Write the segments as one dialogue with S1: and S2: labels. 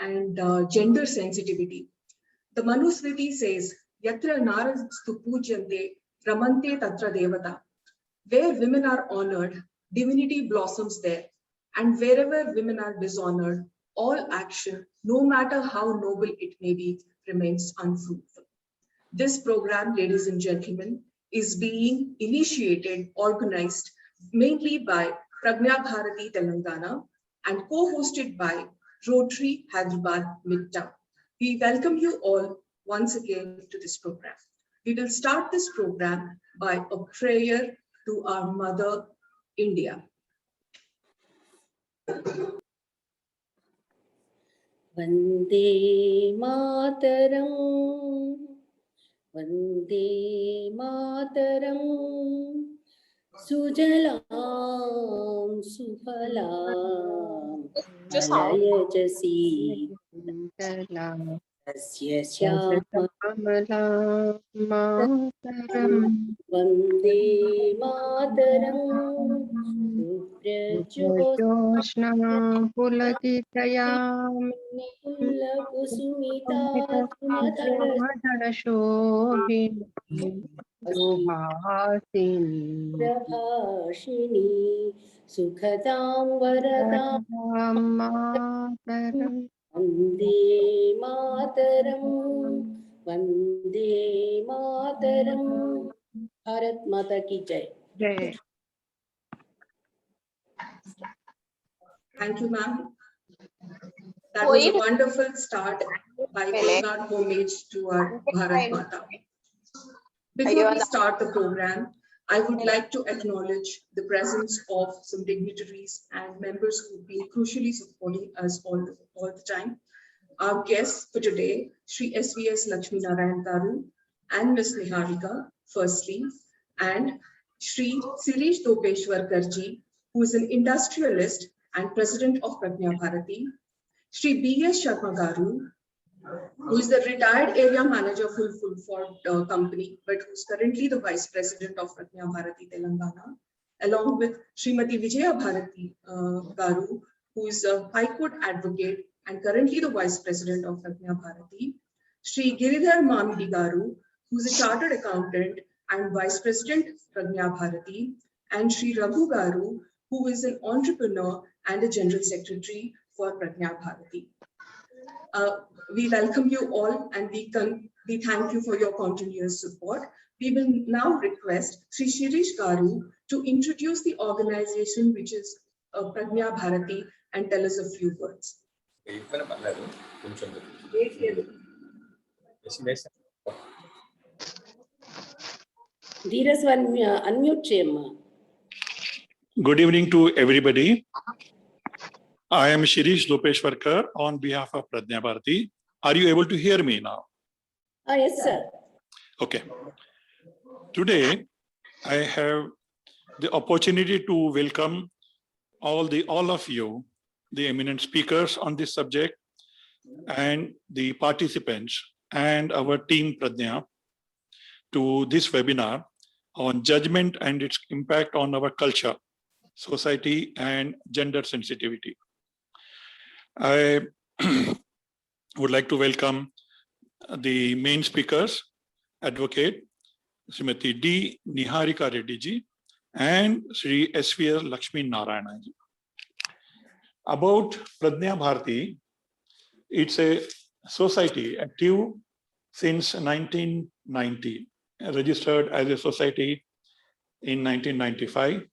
S1: and gender sensitivity. The Manusmriti says, Yatra narastu pujyante ramante tatra devata. Where women are honored, divinity blossoms there. And wherever women are dishonored, all action, no matter how noble it may be, remains unfruitful. This program, ladies and gentlemen, is being initiated, organized mainly by Pragnya Bharati Telangana and co-hosted by Rotary Hyderabad Midtown. We welcome you all once again to this program. We will start this program by a prayer to our Mother India.
S2: Vande Mataram, Vande Mataram, Sujalam Sufalam, Alayajasi, Tasya Syama, Vande Mataram,
S3: Suprajoshna Pulakitayam
S2: Kusumita
S3: Madharashobhin Suhasini
S2: Prabhashini Sukhadam Varadam
S3: Mataram
S2: Vande Mataram Vande Mataram Bharat Mata Ki Jai.
S3: Jai.
S1: Thank you, ma'am. That was a wonderful start by paying our homage to our Bharat Mata. Before we start the program, I would like to acknowledge the presence of some dignitaries and members who've been crucially supporting us all the time. Our guests for today, Shri SVS Lakshmi Narayan Garu and Ms. Niharika, firstly, and Shri Sirish Dopeshwar Karji, who is an industrialist and president of Pragnya Bharati, Shri B.S. Sharma Garu, who is the retired area manager for Fulford company, but who's currently the vice president of Pragnya Bharati Telangana, along with Srimati Vijaya Bharati Garu, who is a High Court advocate and currently the vice president of Pragnya Bharati, Shri Giridhar Mamidi Garu, who's a chartered accountant and vice president of Pragnya Bharati, and Shri Raghu Garu, who is an entrepreneur and a general secretary for Pragnya Bharati. We welcome you all and we thank you for your continuous support. We will now request Shri Shirish Garu to introduce the organization, which is Pragnya Bharati, and tell us a few words.
S2: Unmute.
S4: Good evening to everybody. I am Shirish Dopeshwarkar on behalf of Pragnya Bharati. Are you able to hear me now?
S2: Yes, sir.
S4: Okay. Today, I have the opportunity to welcome all of you, the eminent speakers on this subject, and the participants and our team Pragnya to this webinar on judgment and its impact on our culture, society, and gender sensitivity. I would like to welcome the main speakers, Advocate Srimati D. Niharika Reddy ji and Sri SVS Lakshmi Narayana ji. About Pragnya Bharati, it's a society active since 1990, registered as a society in 1995.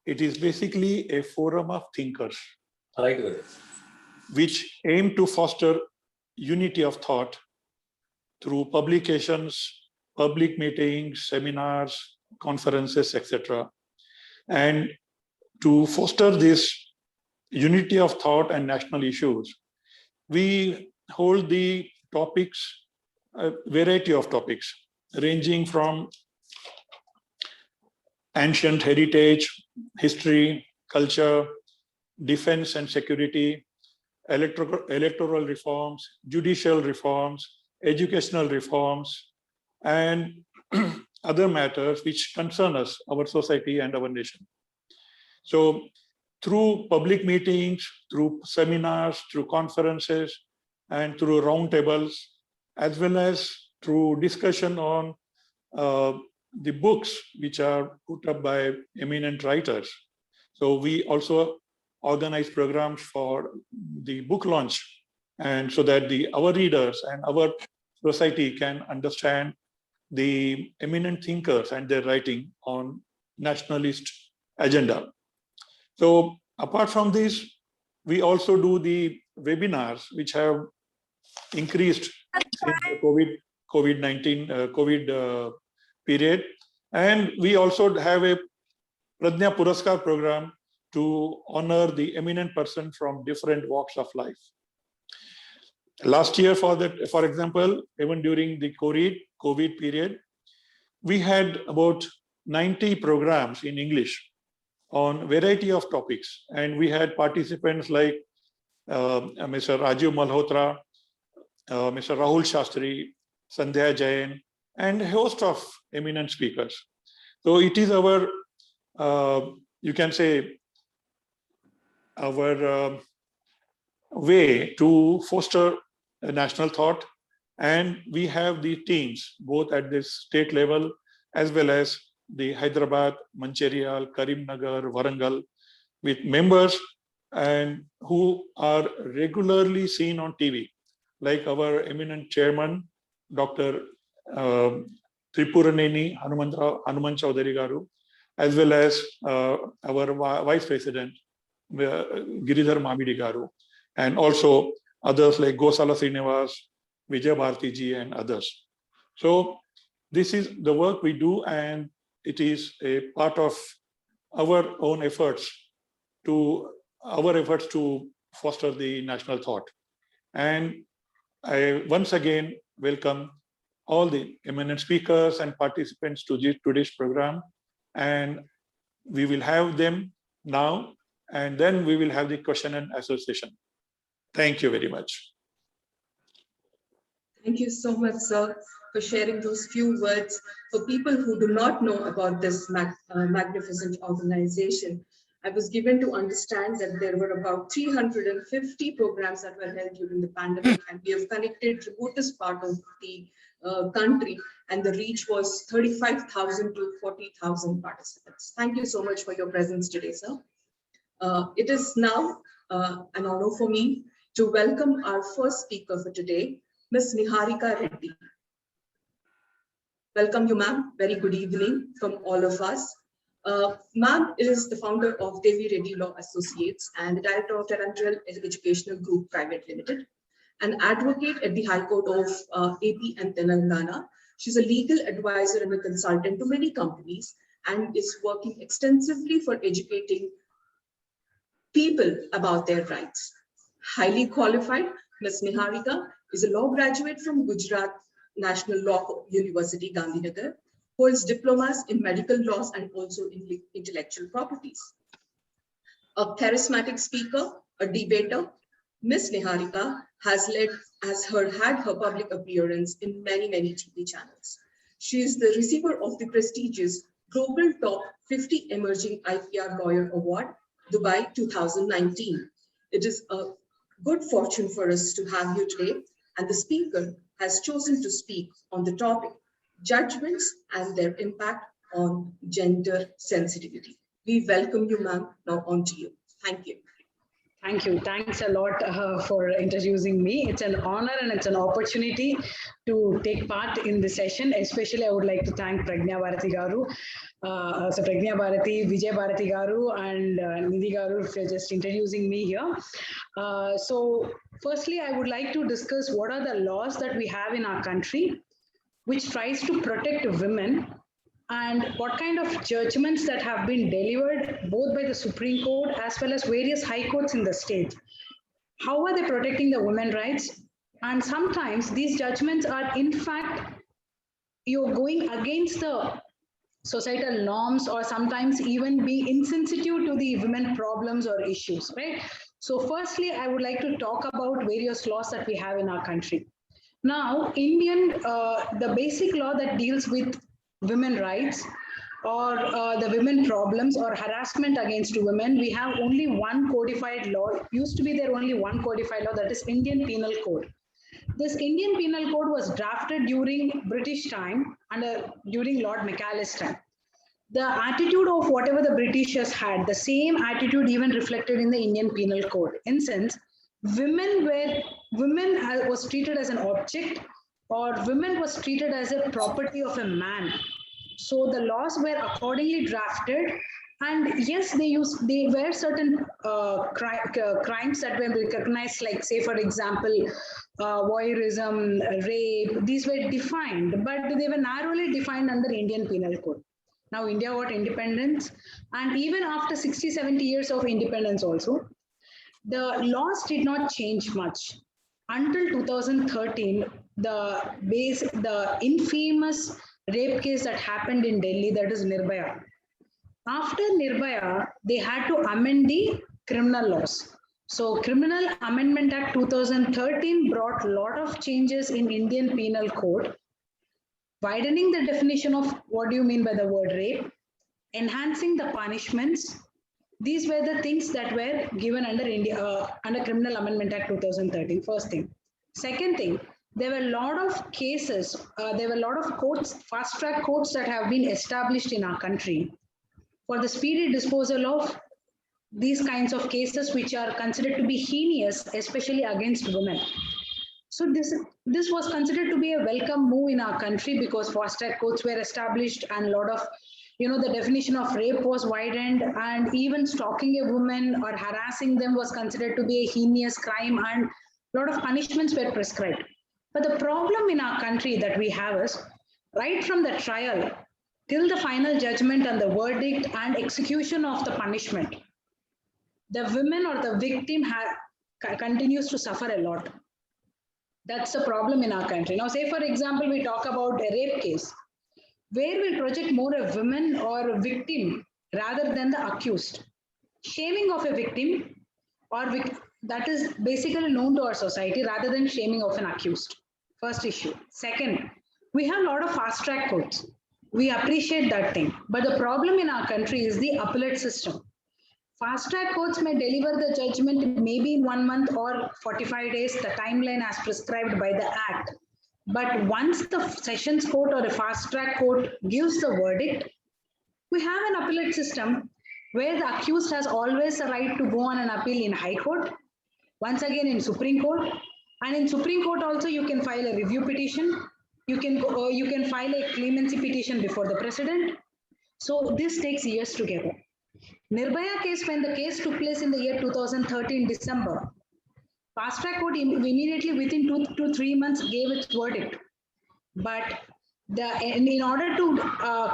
S4: It is basically a forum of thinkers, which aim to foster unity of thought through publications, public meetings, seminars, conferences, etc. And to foster this unity of thought and national issues, we hold the topics, a variety of topics, ranging from ancient heritage, history, culture, defense and security, electoral reforms, judicial reforms, educational reforms, and other matters which concern us, our society and our nation. So through public meetings, through seminars, through conferences, and through roundtables, as well as through discussion on the books which are put up by eminent writers. So we also organize programs for the book launch, and so that our readers and our society can understand the eminent thinkers and their writing on nationalist agenda. So apart from this, we also do the webinars, which have increased since the COVID period. And we also have a Pradnya Puraskar program to honor the eminent person from different walks of life. Last year, for example, even during the COVID period, we had about 90 programs in English on variety of topics. And we had participants like Mr. Rajiv Malhotra, Mr. Rahul Shastri, Sandhya Jain, and a host of eminent speakers. So it is our, you can say, our way to foster a national thought. And we have the teams both at the state level as well as the Hyderabad, Mancherial, Karimnagar, Warangal, with members and who are regularly seen on TV, like our eminent chairman, Dr. Tripuraneni Hanuman Chaudhary Garu, as well as our vice president, Giridhar Mamidi Garu, and also others like Gosala Srinivas, Vijay Bharati ji, and others. So this is the work we do, and it is a part of our own efforts to foster the national thought. And I once again welcome all the eminent speakers and participants to today's program. And we will have them now, and then we will have the question and answer session. Thank you very much.
S1: Thank you so much, sir, for sharing those few words. For people who do not know about this magnificent organization, I was given to understand that there were about 350 programs that were held during the pandemic, and we have connected remotest part of the country, and the reach was 35,000 to 40,000 participants. Thank you so much for your presence today, sir. It is now an honor for me to welcome our first speaker for today, Ms. Niharika Reddy. Welcome you, ma'am. Very good evening from all of us. Ma'am is the founder of Devi Reddy Law Associates and the director of Tarantual Educational Group Private Limited, an advocate at the High Court of AP and Telangana. She's a legal advisor and a consultant to many companies and is working extensively for educating people about their rights. Highly qualified, Ms. Niharika is a law graduate from Gujarat National Law University, Gandhinagar, holds diplomas in medical laws and also in intellectual properties. A charismatic speaker, a debater, Ms. Niharika has had her public appearance in many TV channels. She is the receiver of the prestigious Global Top 50 Emerging IPR Lawyer Award, Dubai 2019. It is a good fortune for us to have you today, and the speaker has chosen to speak on the topic, judgments and their impact on gender sensitivity. We welcome you, ma'am. Now on to you. Thank you.
S5: Thank you. Thanks a lot for introducing me. It's an honor and it's an opportunity to take part in the session. Especially, I would like to thank Pragnya Bharati Garu, Pragnya Bharati, Vijay Bharati Garu, and Nidhi Garu for just introducing me here. So, firstly, I would like to discuss what are the laws that we have in our country, which tries to protect women, and what kind of judgments that have been delivered both by the Supreme Court as well as various high courts in the state. How are they protecting the women's rights? And sometimes these judgments are in fact, you're going against the societal norms or sometimes even be insensitive to the women problems or issues, right? So firstly, I would like to talk about various laws that we have in our country. Now, the basic law that deals with women rights or the women problems or harassment against women, we have only one codified law. Used to be there only one codified law, that is Indian Penal Code. This Indian Penal Code was drafted during British time and during Lord Macaulay's time. The attitude of whatever the Britishers had, the same attitude even reflected in the Indian Penal Code. In sense, women was treated as an object, or women was treated as a property of a man. So the laws were accordingly drafted, and yes, they were certain crimes that were recognized, like say for example, voyeurism, rape. These were defined, but they were narrowly defined under Indian Penal Code. Now India got independence, and even after 60, 70 years of independence also, the laws did not change much. Until 2013, the infamous rape case that happened in Delhi, that is Nirbhaya. After Nirbhaya, they had to amend the criminal laws. So Criminal Amendment Act 2013 brought a lot of changes in Indian Penal Code, widening the definition of what do you mean by the word rape, enhancing the punishments. These were the things that were given under Criminal Amendment Act 2013, first thing. Second thing, there were a lot of cases, there were a lot of courts, fast-track courts that have been established in our country for the speedy disposal of these kinds of cases which are considered to be heinous, especially against women. So this was considered to be a welcome move in our country, because fast-track courts were established and a lot of, the definition of rape was widened, and even stalking a woman or harassing them was considered to be a heinous crime, and a lot of punishments were prescribed. But the problem in our country that we have is, right from the trial till the final judgment and the verdict and execution of the punishment, the women or the victim continues to suffer a lot. That's the problem in our country. Now, say for example, we talk about a rape case. Where will project more a woman or a victim rather than the accused? Shaming of a victim that is basically known to our society rather than shaming of an accused. First issue. Second, we have a lot of fast-track courts. We appreciate that thing. But the problem in our country is the appellate system. Fast-track courts may deliver the judgment maybe in 1 month or 45 days, the timeline as prescribed by the Act. But once the Sessions Court or a fast-track court gives the verdict, we have an appellate system where the accused has always a right to go on an appeal in High Court, once again in Supreme Court, and in Supreme Court also you can file a review petition, you can file a clemency petition before the President. So this takes years together. Nirbhaya case, when the case took place in the year 2013 December, fast-track court immediately within 2 to 3 months gave its verdict. But in order to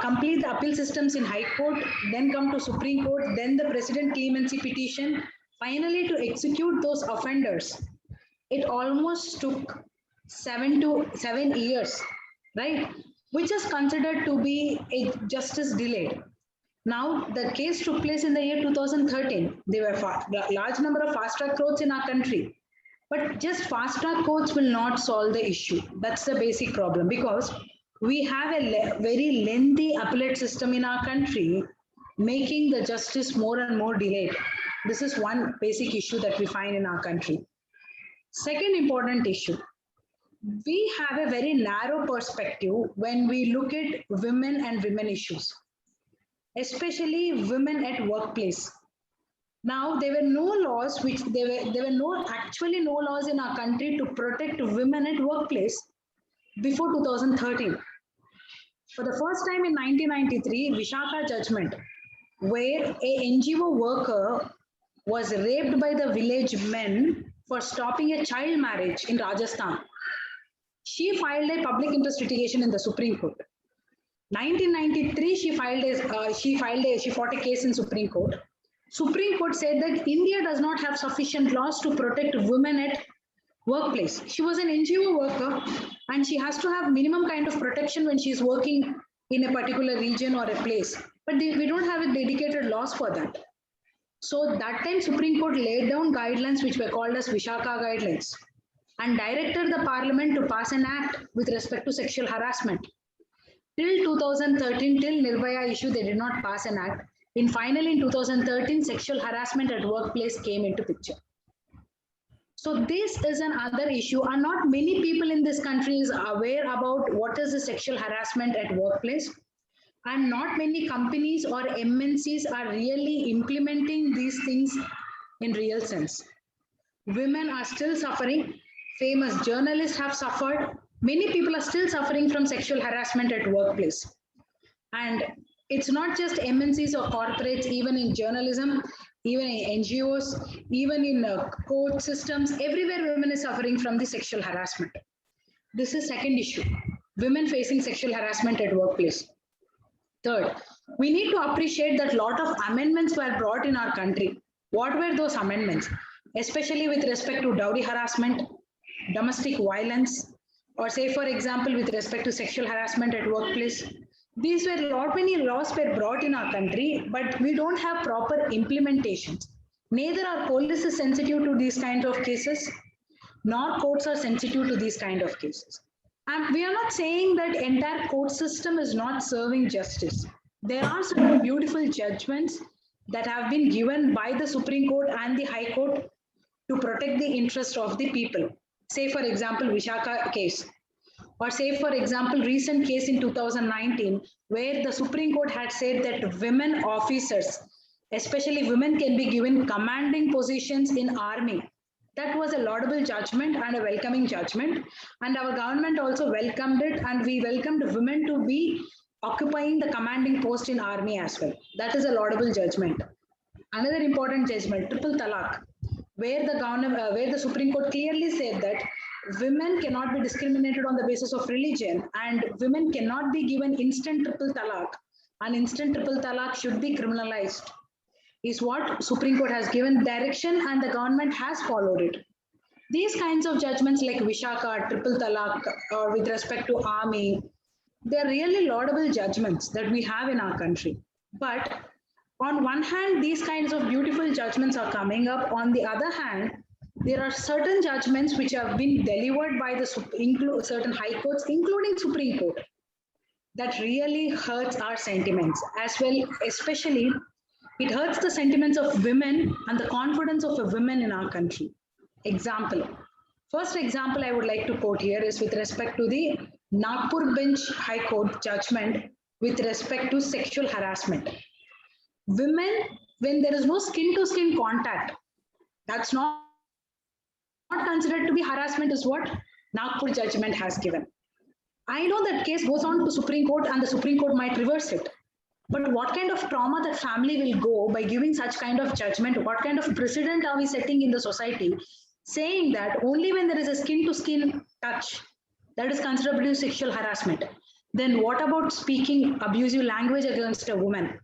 S5: complete the appeal systems in High Court, then come to Supreme Court, then the President clemency petition, finally to execute those offenders, it almost took 7 years, right? Which is considered to be a justice delayed. Now, the case took place in the year 2013. There were a large number of fast-track courts in our country. But just fast-track courts will not solve the issue. That's the basic problem, because we have a very lengthy appellate system in our country, making the justice more and more delayed. This is one basic issue that we find in our country. Second important issue. We have a very narrow perspective when we look at women and women issues, especially women at workplace. Now, there were no laws, actually no laws in our country to protect women at workplace before 2013. For the first time in 1993, Vishaka judgment, where a NGO worker was raped by the village men for stopping a child marriage in Rajasthan. She filed a public interest litigation in the Supreme Court. 1993, she fought a case in Supreme Court. Supreme Court said that India does not have sufficient laws to protect women at workplace. She was an NGO worker and she has to have minimum kind of protection when she is working in a particular region or a place. But we don't have a dedicated laws for that. So that time Supreme Court laid down guidelines which were called as Vishaka guidelines and directed the parliament to pass an act with respect to sexual harassment. Till 2013, till Nirbhaya issue, they did not pass an act. Finally, in 2013, sexual harassment at workplace came into picture. So this is another issue, and not many people in this country is aware about what is the sexual harassment at workplace. And not many companies or MNCs are really implementing these things in real sense. Women are still suffering. Famous journalists have suffered. Many people are still suffering from sexual harassment at workplace. And it's not just MNCs or corporates, even in journalism, even in NGOs, even in court systems, everywhere women are suffering from the sexual harassment. This is second issue, women facing sexual harassment at workplace. Third, we need to appreciate that a lot of amendments were brought in our country. What were those amendments? Especially with respect to dowry harassment, domestic violence, or say, for example, with respect to sexual harassment at workplace. These were lot many laws were brought in our country, but we don't have proper implementations. Neither our police is sensitive to these kinds of cases, nor courts are sensitive to these kind of cases. And we are not saying that entire court system is not serving justice. There are certain beautiful judgments that have been given by the Supreme Court and the High Court to protect the interest of the people. Say, for example, Vishaka case. Or say, for example, recent case in 2019, where the Supreme Court had said that women officers, especially women, can be given commanding positions in army. That was a laudable judgment and a welcoming judgment. And our government also welcomed it, and we welcomed women to be occupying the commanding post in army as well. That is a laudable judgment. Another important judgment, triple talaq, where the Supreme Court clearly said that women cannot be discriminated on the basis of religion, and women cannot be given instant triple talaq. And instant triple talaq should be criminalized, is what Supreme Court has given direction, and the government has followed it. These kinds of judgments like Vishaka, triple talaq, or with respect to army, they're really laudable judgments that we have in our country. But on one hand, these kinds of beautiful judgments are coming up. On the other hand, there are certain judgments which have been delivered by the certain high courts, including Supreme Court, that really hurts our sentiments as well. Especially, it hurts the sentiments of women and the confidence of a women in our country. First example I would like to quote here is with respect to the Nagpur Bench High Court judgment with respect to sexual harassment. Women, when there is no skin-to-skin contact, that's not considered to be harassment, is what Nagpur judgment has given. I know that case goes on to Supreme Court and the Supreme Court might reverse it. But what kind of trauma that family will go by giving such kind of judgment? What kind of precedent are we setting in the society, saying that only when there is a skin-to-skin touch, that is considered to be sexual harassment? Then what about speaking abusive language against a woman,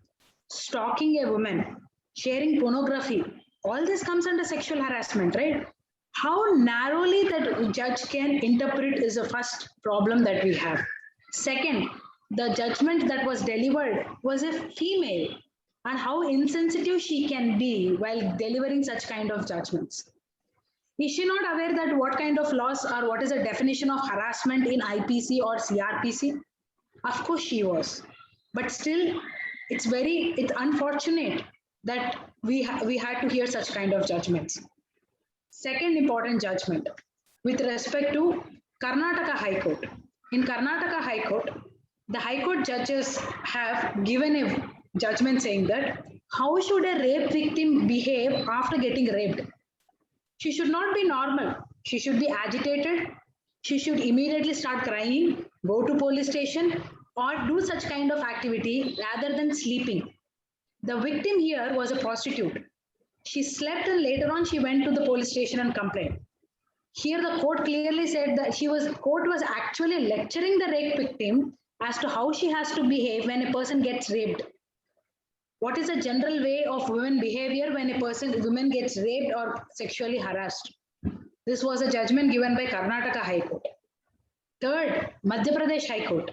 S5: stalking a woman, sharing pornography? All this comes under sexual harassment, right? How narrowly that judge can interpret is the first problem that we have. Second, the judgment that was delivered was a female, and how insensitive she can be while delivering such kind of judgments. Is she not aware that what kind of laws or what is the definition of harassment in IPC or CRPC? Of course she was, but still it's unfortunate that we had to hear such kind of judgments. Second important judgment with respect to Karnataka High Court. In Karnataka High Court, the High Court judges have given a judgment saying that how should a rape victim behave after getting raped? She should not be normal. She should be agitated. She should immediately start crying, go to police station, or do such kind of activity rather than sleeping. The victim here was a prostitute. She slept and later on she went to the police station and complained. Here the court clearly said that court was actually lecturing the rape victim as to how she has to behave when a person gets raped. What is the general way of women behavior when woman gets raped or sexually harassed? This was a judgment given by Karnataka High Court. Third, Madhya Pradesh High Court.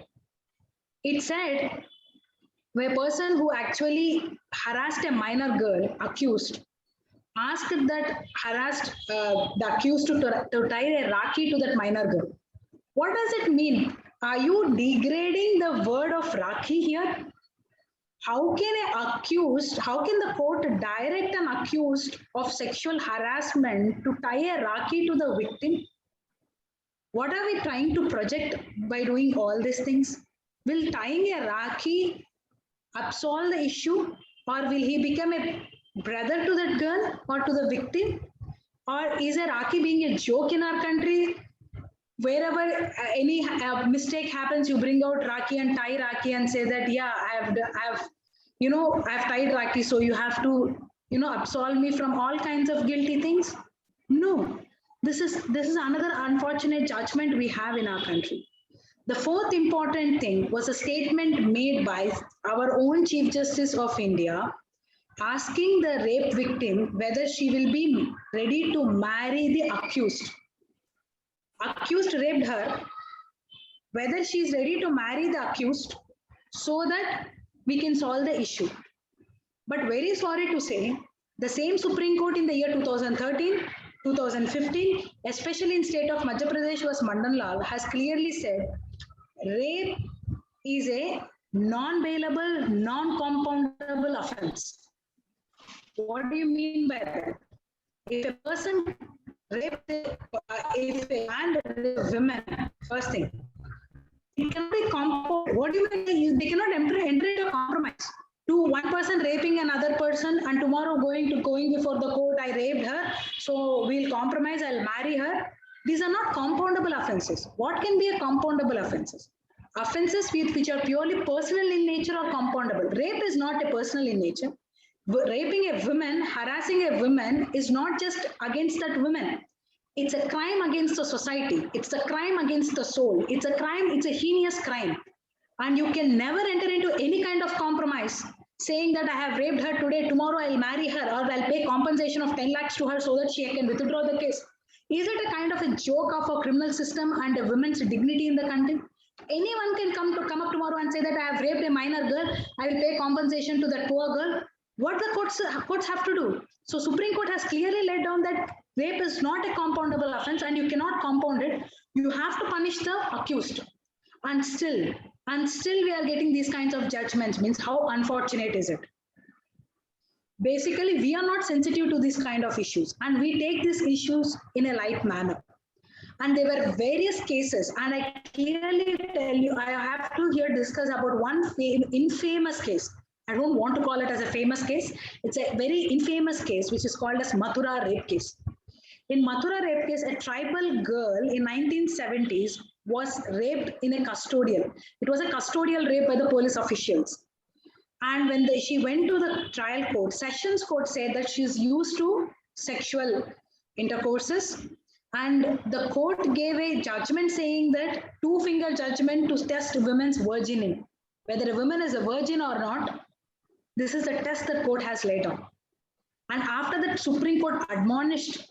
S5: It said where a person who actually harassed a minor girl, accused, asked that the accused to tie a rakhi to that minor girl. What does it mean? Are you degrading the word of Rakhi here? How can the court direct an accused of sexual harassment to tie a Rakhi to the victim? What are we trying to project by doing all these things? Will tying a Rakhi absolve the issue, or will he become a brother to that girl or to the victim? Or is a Rakhi being a joke in our country? Wherever any mistake happens, you bring out Rakhi and tie Rakhi and say that, yeah, I've tied Rakhi, so you have to, absolve me from all kinds of guilty things. No, this is another unfortunate judgment we have in our country. The fourth important thing was a statement made by our own Chief Justice of India, asking the rape victim whether she will be ready to marry the accused. Accused raped her, whether she is ready to marry the accused so that we can solve the issue. But very sorry to say, the same Supreme Court in the year 2013, 2015, especially in state of Madhya Pradesh was Mandan Lal, has clearly said rape is a non-bailable, non-compoundable offense. What do you mean by that? If a person rapes, if a man rapes a woman, first thing, it cannot be compounded. What do you mean? They cannot enter into a compromise. To one person raping another person and tomorrow going before the court, I raped her, so we'll compromise, I'll marry her. These are not compoundable offenses. What can be a compoundable offenses? Offenses which are purely personal in nature are compoundable. Rape is not a personal in nature. Raping a woman, harassing a woman is not just against that woman. It's a crime against the society. It's a crime against the soul. It's a crime, it's a heinous crime. And you can never enter into any kind of compromise saying that I have raped her today, tomorrow I'll marry her, or I'll pay compensation of 10 lakhs to her so that she can withdraw the case. Is it a kind of a joke of a criminal system and a woman's dignity in the country? Anyone can come up tomorrow and say that I have raped a minor girl, I will pay compensation to that poor girl. What the courts have to do? So Supreme Court has clearly laid down that rape is not a compoundable offense and you cannot compound it. You have to punish the accused. And still we are getting these kinds of judgments. Means how unfortunate is it? Basically, we are not sensitive to these kind of issues and we take these issues in a light manner. And there were various cases, and I clearly tell you, I have to here discuss about one infamous case. I don't want to call it as a famous case. It's a very infamous case, which is called as Mathura rape case. In Mathura rape case, a tribal girl in 1970s was raped in a custodial. It was a custodial rape by the police officials. And when she went to the trial court, Sessions Court said that she's used to sexual intercourses. And the court gave a judgment saying that two-finger judgment to test women's virginity. Whether a woman is a virgin or not, this is the test the court has laid on. And after the Supreme Court admonished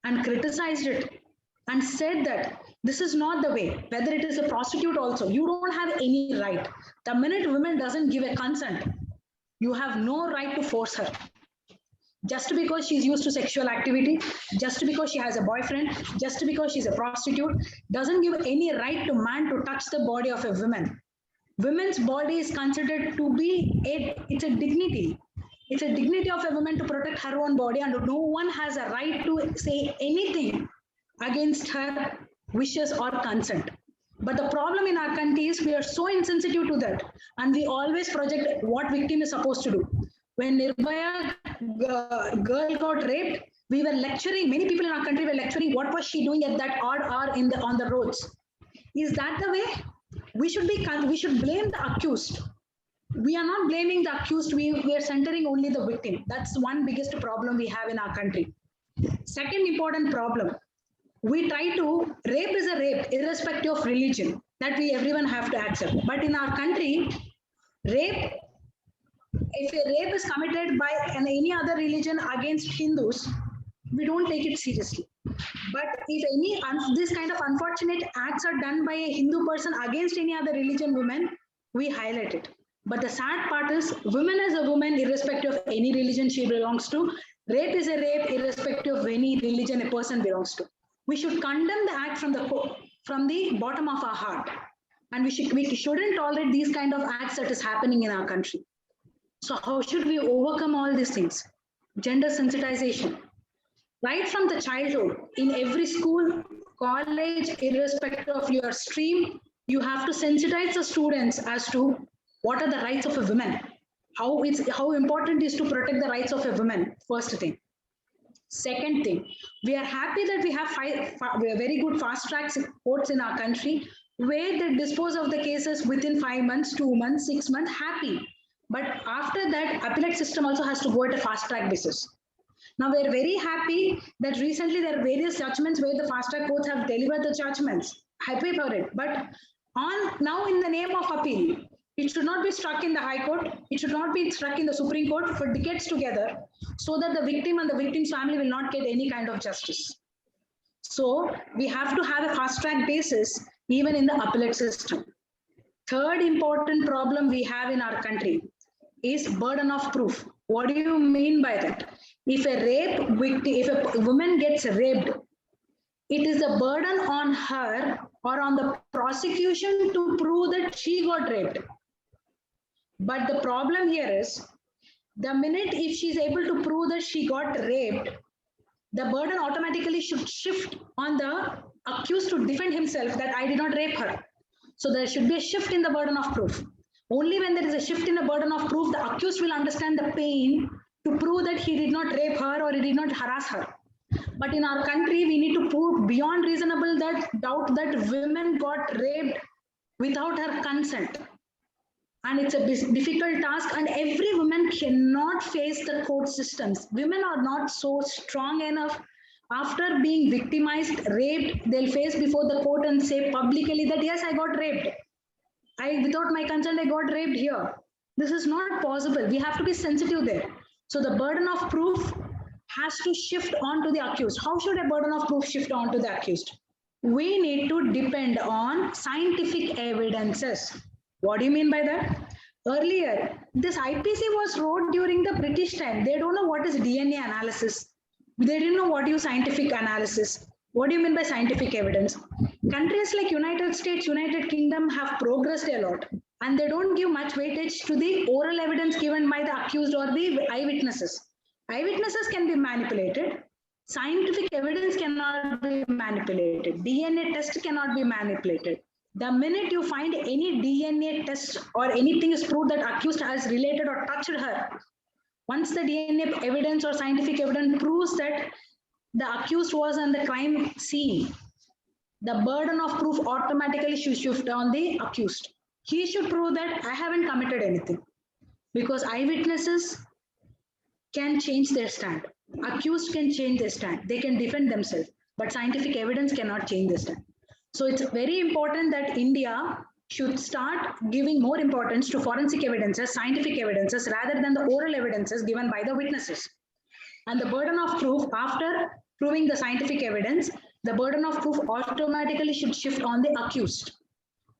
S5: and criticized it and said that this is not the way, whether it is a prostitute also, you don't have any right. The minute woman doesn't give a consent, you have no right to force her. Just because she's used to sexual activity, just because she has a boyfriend, just because she's a prostitute, doesn't give any right to man to touch the body of a woman. Women's body is considered to be it's a dignity. It's a dignity of a woman to protect her own body, and no one has a right to say anything against her wishes or consent. But the problem in our country is we are so insensitive to that, and we always project what victim is supposed to do. When Nirbhaya girl got raped, we were lecturing, many people in our country were lecturing what was she doing at that odd hour on the roads. Is that the way? We should blame the accused. We are not blaming the accused, we are centering only the victim. That's one biggest problem we have in our country. Second important problem, we try to, rape is a rape irrespective of religion, that everyone have to accept. But in our country, rape, if a rape is committed by any other religion against Hindus, we don't take it seriously. But if this kind of unfortunate acts are done by a Hindu person against any other religion woman, we highlight it. But the sad part is, woman is a woman irrespective of any religion she belongs to. Rape is a rape irrespective of any religion a person belongs to. We should condemn the act from the bottom of our heart. And we shouldn't tolerate these kind of acts that is happening in our country. So how should we overcome all these things? Gender sensitization. Right from the childhood, in every school, college, irrespective of your stream, you have to sensitize the students as to what are the rights of a woman, how important it is to protect the rights of a woman, first thing. Second thing, we are happy that we have very good fast track courts in our country where they dispose of the cases within 5 months, 2 months, 6 months, happy. But after that, appellate system also has to go at a fast track basis. Now we're very happy that recently there are various judgments where the fast track courts have delivered the judgments. Happy for it. But now in the name of appeal, it should not be struck in the High Court. It should not be struck in the Supreme Court for decades together, so that the victim and the victim's family will not get any kind of justice. So we have to have a fast track basis even in the appellate system. Third important problem we have in our country is burden of proof. What do you mean by that? If a woman gets raped, it is a burden on her or on the prosecution to prove that she got raped. But the problem here is, the minute if she's able to prove that she got raped, the burden automatically should shift on the accused to defend himself that I did not rape her. So there should be a shift in the burden of proof. Only when there is a shift in the burden of proof, the accused will understand the pain to prove that he did not rape her or he did not harass her. But in our country, we need to prove beyond reasonable doubt that women got raped without her consent. And it's a difficult task, and every woman cannot face the court systems. Women are not so strong enough. After being victimized, raped, they'll face before the court and say publicly that yes, I got raped. Without my consent, I got raped here. This is not possible. We have to be sensitive there. So the burden of proof has to shift onto the accused. How should a burden of proof shift onto the accused? We need to depend on scientific evidences. What do you mean by that? Earlier, this IPC was wrote during the British time. They don't know what is DNA analysis. They didn't know what is scientific analysis. What do you mean by scientific evidence? Countries like United States, United Kingdom have progressed a lot, and they don't give much weightage to the oral evidence given by the accused or the eyewitnesses. Eyewitnesses can be manipulated. Scientific evidence cannot be manipulated. DNA test cannot be manipulated. The minute you find any DNA test or anything is proved that accused has related or touched her, once the DNA evidence or scientific evidence proves that the accused was on the crime scene, the burden of proof automatically should shift on the accused. He should prove that I haven't committed anything, because eyewitnesses can change their stand. Accused can change their stand. They can defend themselves, but scientific evidence cannot change their stand. So it's very important that India should start giving more importance to forensic evidences, scientific evidences, rather than the oral evidences given by the witnesses. And the burden of proof, after proving the scientific evidence, the burden of proof automatically should shift on the accused.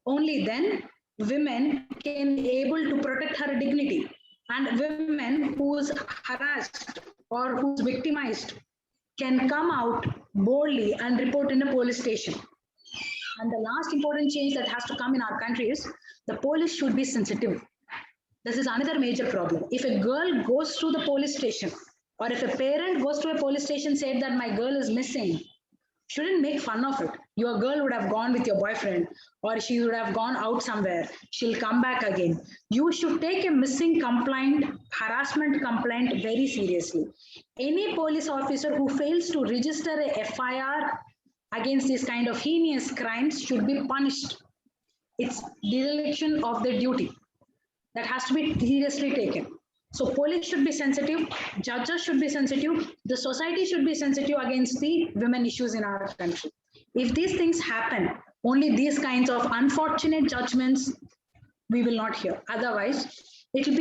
S5: Only then women can be able to protect her dignity. And women who's harassed or who's victimized can come out boldly and report in a police station. And the last important change that has to come in our country is the police should be sensitive. This is another major problem. If a girl goes to the police station, or if a parent goes to a police station said that my girl is missing, shouldn't make fun of it. Your girl would have gone with your boyfriend, or she would have gone out somewhere. She'll come back again. You should take a missing complaint, harassment complaint very seriously. Any police officer who fails to register a FIR against this kind of heinous crimes should be punished. It's dereliction of their duty. That has to be seriously taken. So police should be sensitive, judges should be sensitive, the society should be sensitive against the women issues in our country. If these things happen, only these kinds of unfortunate judgments we will not hear. Otherwise, it will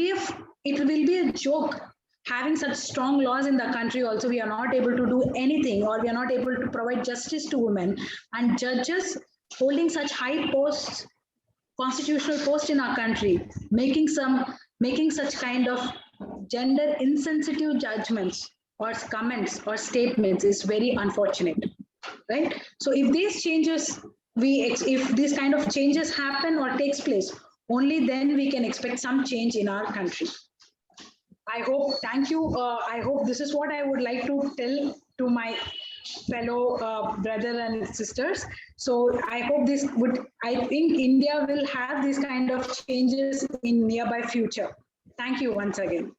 S5: be a joke. Having such strong laws in the country also, we are not able to do anything, or we are not able to provide justice to women, and judges holding such high posts, constitutional posts in our country, making such kind of gender insensitive judgments or comments or statements is very unfortunate, right? So if these changes if this kind of changes happen or takes place, only then we can expect some change in our country. I hope, thank you. I hope this is what I would like to tell to my fellow brother and sisters. So I hope I think India will have this kind of changes in nearby future. Thank you once again.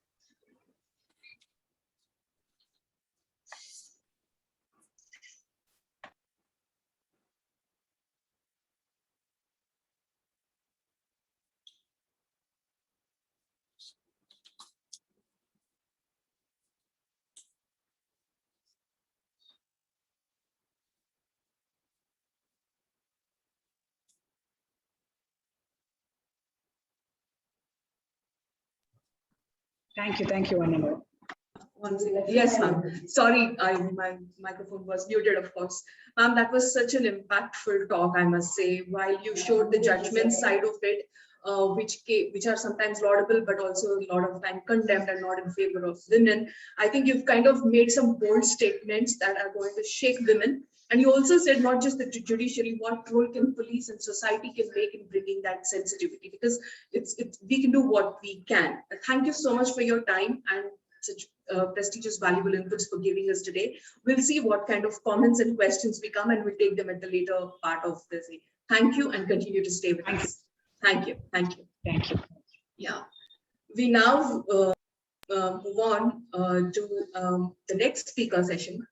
S5: Thank you, Anna.
S1: Once again, yes, ma'am. Sorry, my microphone was muted, of course. Ma'am, that was such an impactful talk, I must say. While you showed the judgment side of it, which are sometimes laudable, but also a lot of time condemned and not in favor of women. I think you've kind of made some bold statements that are going to shake women. And you also said not just the judiciary, what role can police and society can make in bringing that sensitivity, because we can do what we can. Thank you so much for your time and such prestigious, valuable inputs for giving us today. We'll see what kind of comments and questions we come, and we'll take them at the later part of this. Thank you, and continue to stay with us. Thank you. Thank you.
S5: Thank you.
S1: Yeah. We now move on to the next speaker session,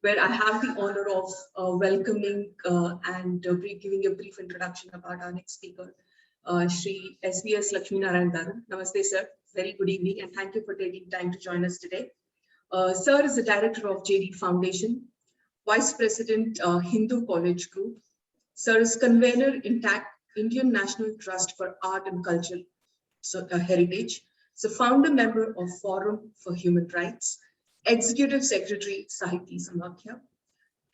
S1: where I have the honor of welcoming and giving a brief introduction about our next speaker, Shri SVS Lakshminarayan Garu. Namaste, sir. Very good evening, and thank you for taking time to join us today. Sir is the director of JD Foundation, Vice President, Hindu College Group. Sir is convener in Indian National Trust for Art and Cultural Heritage. So founder member of Forum for Human Rights, Executive Secretary, Sahiti Samakhya,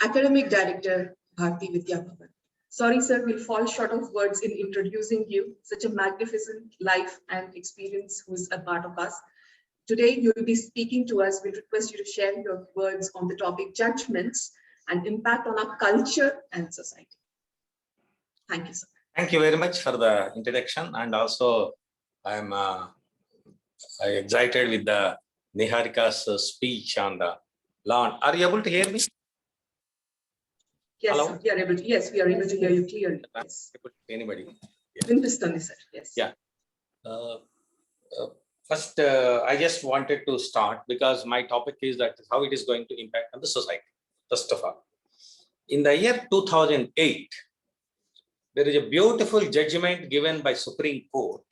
S1: Academic Director, Bharati Vidya Bhavan. Sorry, sir, we'll fall short of words in introducing you. Such a magnificent life and experience who's a part of us. Today, you'll be speaking to us. We request you to share your words on the topic judgments and impact on our culture and society. Thank you, sir.
S6: Thank you very much for the introduction. And also, I'm excited with the Niharika's speech on the lawn. Are you able to hear me?
S1: Yes,
S6: Hello?
S1: sir, we are able to. Yes, we are able to hear you clearly. Yes.
S6: Anybody?
S1: Vimpistani, sir. Yes.
S6: Yeah. First, I just wanted to start because my topic is that how it is going to impact on the society. First of all, in the year 2008, there is a beautiful judgment given by Supreme Court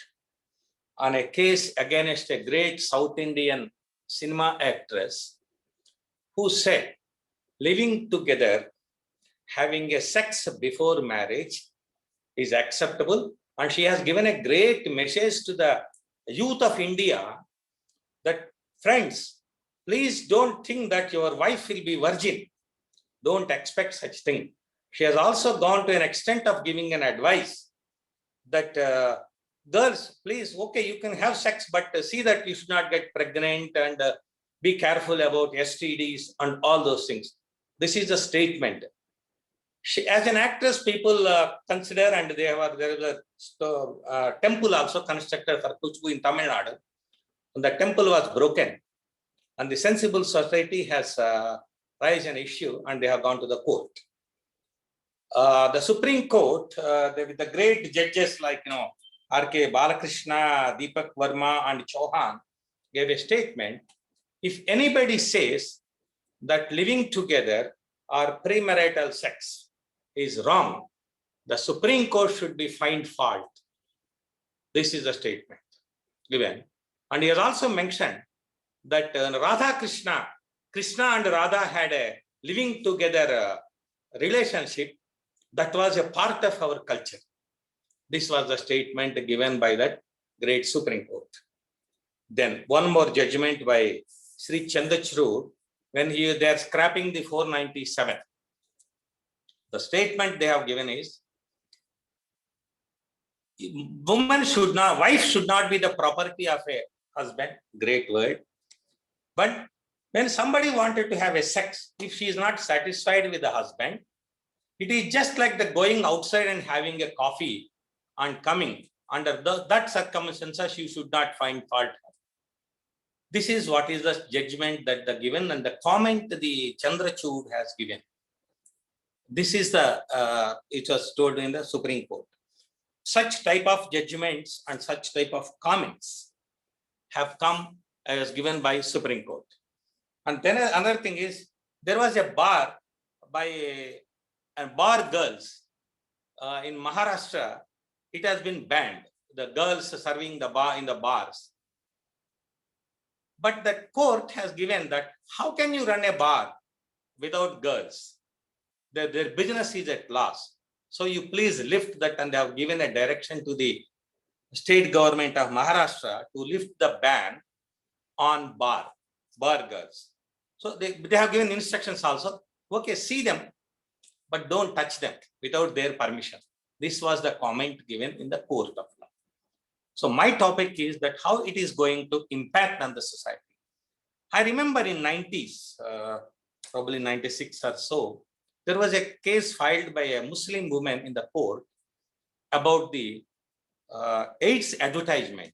S6: on a case against a great South Indian cinema actress who said living together, having a sex before marriage is acceptable. And she has given a great message to the youth of India that, friends, please don't think that your wife will be virgin. Don't expect such thing. She has also gone to an extent of giving an advice that girls, please, okay, you can have sex, but see that you should not get pregnant and be careful about STDs and all those things. This is a statement. She, as an actress, people consider, and there is a temple also constructed for Kuchbu in Tamil Nadu. And the temple was broken, and the sensible society has raised an issue, and they have gone to the court. The Supreme Court, with the great judges like R.K. Balakrishna, Deepak Verma, and Chauhan, gave a statement. If anybody says that living together or premarital sex is wrong, the Supreme Court should be fined fault. This is a statement given. And he has also mentioned that Krishna and Radha had a living together relationship that was a part of our culture. This was the statement given by that great Supreme Court. Then one more judgment by Sri Chandachrood when they are scrapping the 497. The statement they have given is, wife should not be the property of a husband, great word. But when somebody wanted to have a sex, if she is not satisfied with the husband, It is just like the going outside and having a coffee and coming. Under that circumstances, you should not find fault. This is what is the judgment that the given and the comment the Chandrachud has given. This is the, it was told in the Supreme Court. Such type of judgments and such type of comments have come as given by Supreme Court. And then another thing is, there was a bar by bar girls in Maharashtra. It has been banned, the girls serving the bar in the bars. But the court has given that, how can you run a bar without girls? Their business is at loss. So you please lift that, and they have given a direction to the state government of Maharashtra to lift the ban on bar girls. So they have given instructions also. Okay, see them, but don't touch them without their permission. This was the comment given in the court of law. So my topic is that how it is going to impact on the society. I remember in 90s, probably 96 or so, there was a case filed by a Muslim woman in the court about the AIDS advertisement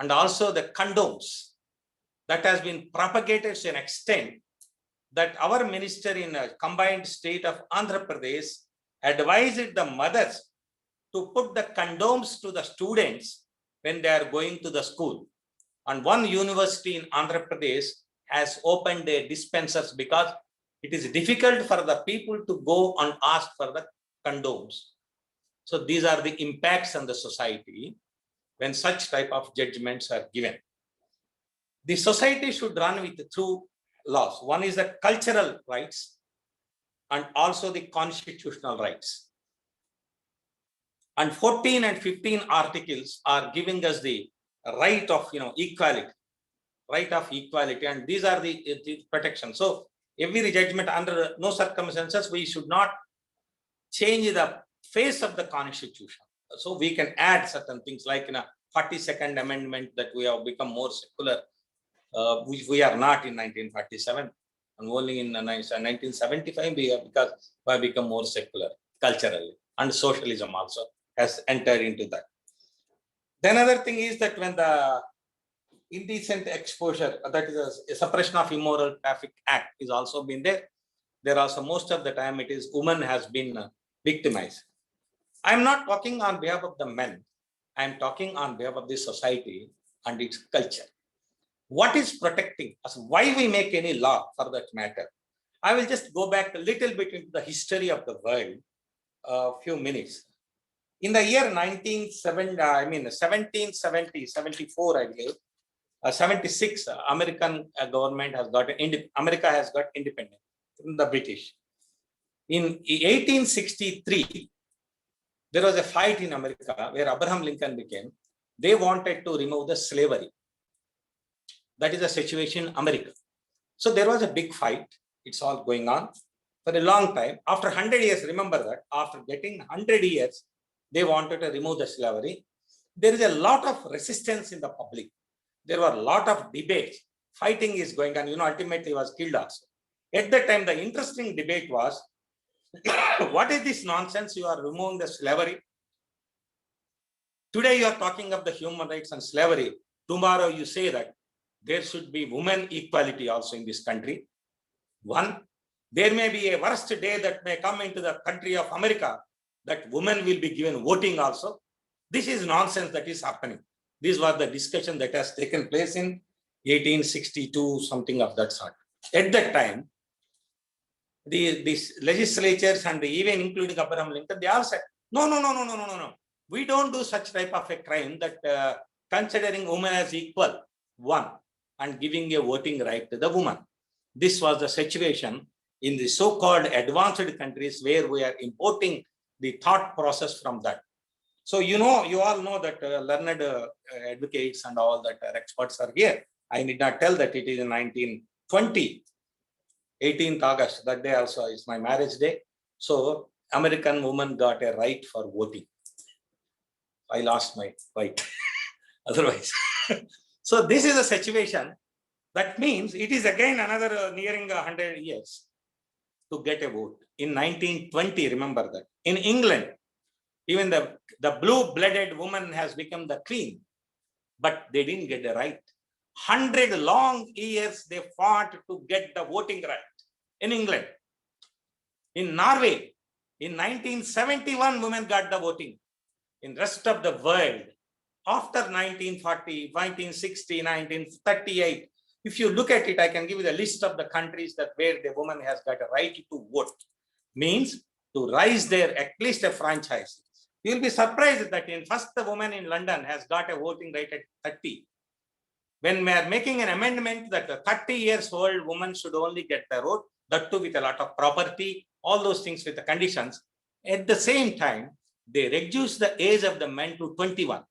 S6: and also the condoms that has been propagated to an extent that our minister in a combined state of Andhra Pradesh advised the mothers to put the condoms to the students when they are going to the school. And one university in Andhra Pradesh has opened their dispensers because it is difficult for the people to go and ask for the condoms. So these are the impacts on the society when such type of judgments are given. The society should run with two laws. One is the cultural rights and also the constitutional rights. And 14 and 15 articles are giving us the right of equality, and these are the protection. So every judgment, under no circumstances we should not change the face of the constitution. So we can add certain things like in a 42nd amendment that we have become more secular, which we are not in 1947, and only in 1975 we have become more secular culturally, and socialism also has entered into that. Then another thing is that when the indecent exposure, that is a suppression of immoral traffic act, is also been there. There also most of the time it is women has been victimized. I am not talking on behalf of the men. I am talking on behalf of the society and its culture. What is protecting us? Why we make any law for that matter? I will just go back a little bit into the history of the world, a few minutes. In the year 1770, 74, I believe, 76, American government has got America has got independence from the British. In 1863, there was a fight in America where Abraham Lincoln became. They wanted to remove the slavery. That is the situation in America. So there was a big fight. It's all going on for a long time. After 100 years, remember that after getting 100 years, they wanted to remove the slavery. There is a lot of resistance in the public. There were a lot of debates. Fighting is going on. Ultimately he was killed also. At that time, the interesting debate was, what is this nonsense? You are removing the slavery. Today you are talking of the human rights and slavery. Tomorrow you say that there should be women equality also in this country. One, there may be a worst day that may come into the country of America that women will be given voting also. This is nonsense that is happening. This was the discussion that has taken place in 1862, something of that sort. At that time, the legislatures and even including Abraham Lincoln, they all said, no. We don't do such type of a crime that considering women as equal, one, and giving a voting right to the woman. This was the situation in the so-called advanced countries where we are importing the thought process from that. So, you all know that learned advocates and all that experts are here. I need not tell that it is in 1920, 18th August, that day also is my marriage day. So American woman got a right for voting. I lost my right otherwise. So this is a situation. That means it is again another nearing 100 years. to get a vote. In 1920, remember that. In England, even the blue-blooded woman has become the queen, but they didn't get the right. 100 long years they fought to get the voting right in England. In Norway, in 1971, women got the voting. In rest of the world, after 1940, 1960, 1938, if you look at it, I can give you the list of the countries that where the woman has got a right to vote, means to rise there at least a franchise. You'll be surprised that in first the woman in London has got a voting right at 30. When we are making an amendment that a 30 years old woman should only get the vote, that too with a lot of property, all those things with the conditions. At the same time, they reduce the age of the men to 21.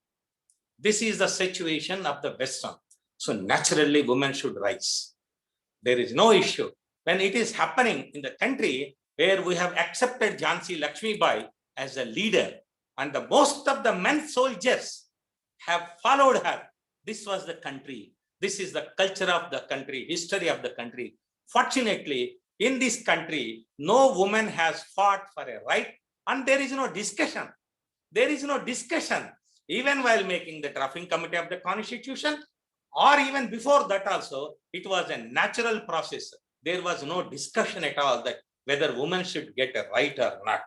S6: This is the situation of the Western. So naturally, women should rise. There is no issue. When it is happening in the country where we have accepted Jhansi Lakshmi Bai as a leader, and the most of the men soldiers have followed her. This was the country. This is the culture of the country, history of the country. Fortunately, in this country, no woman has fought for a right, and there is no discussion. There is no discussion, even while making the drafting committee of the constitution, or even before that also, it was a natural process. There was no discussion at all that whether women should get a right or not.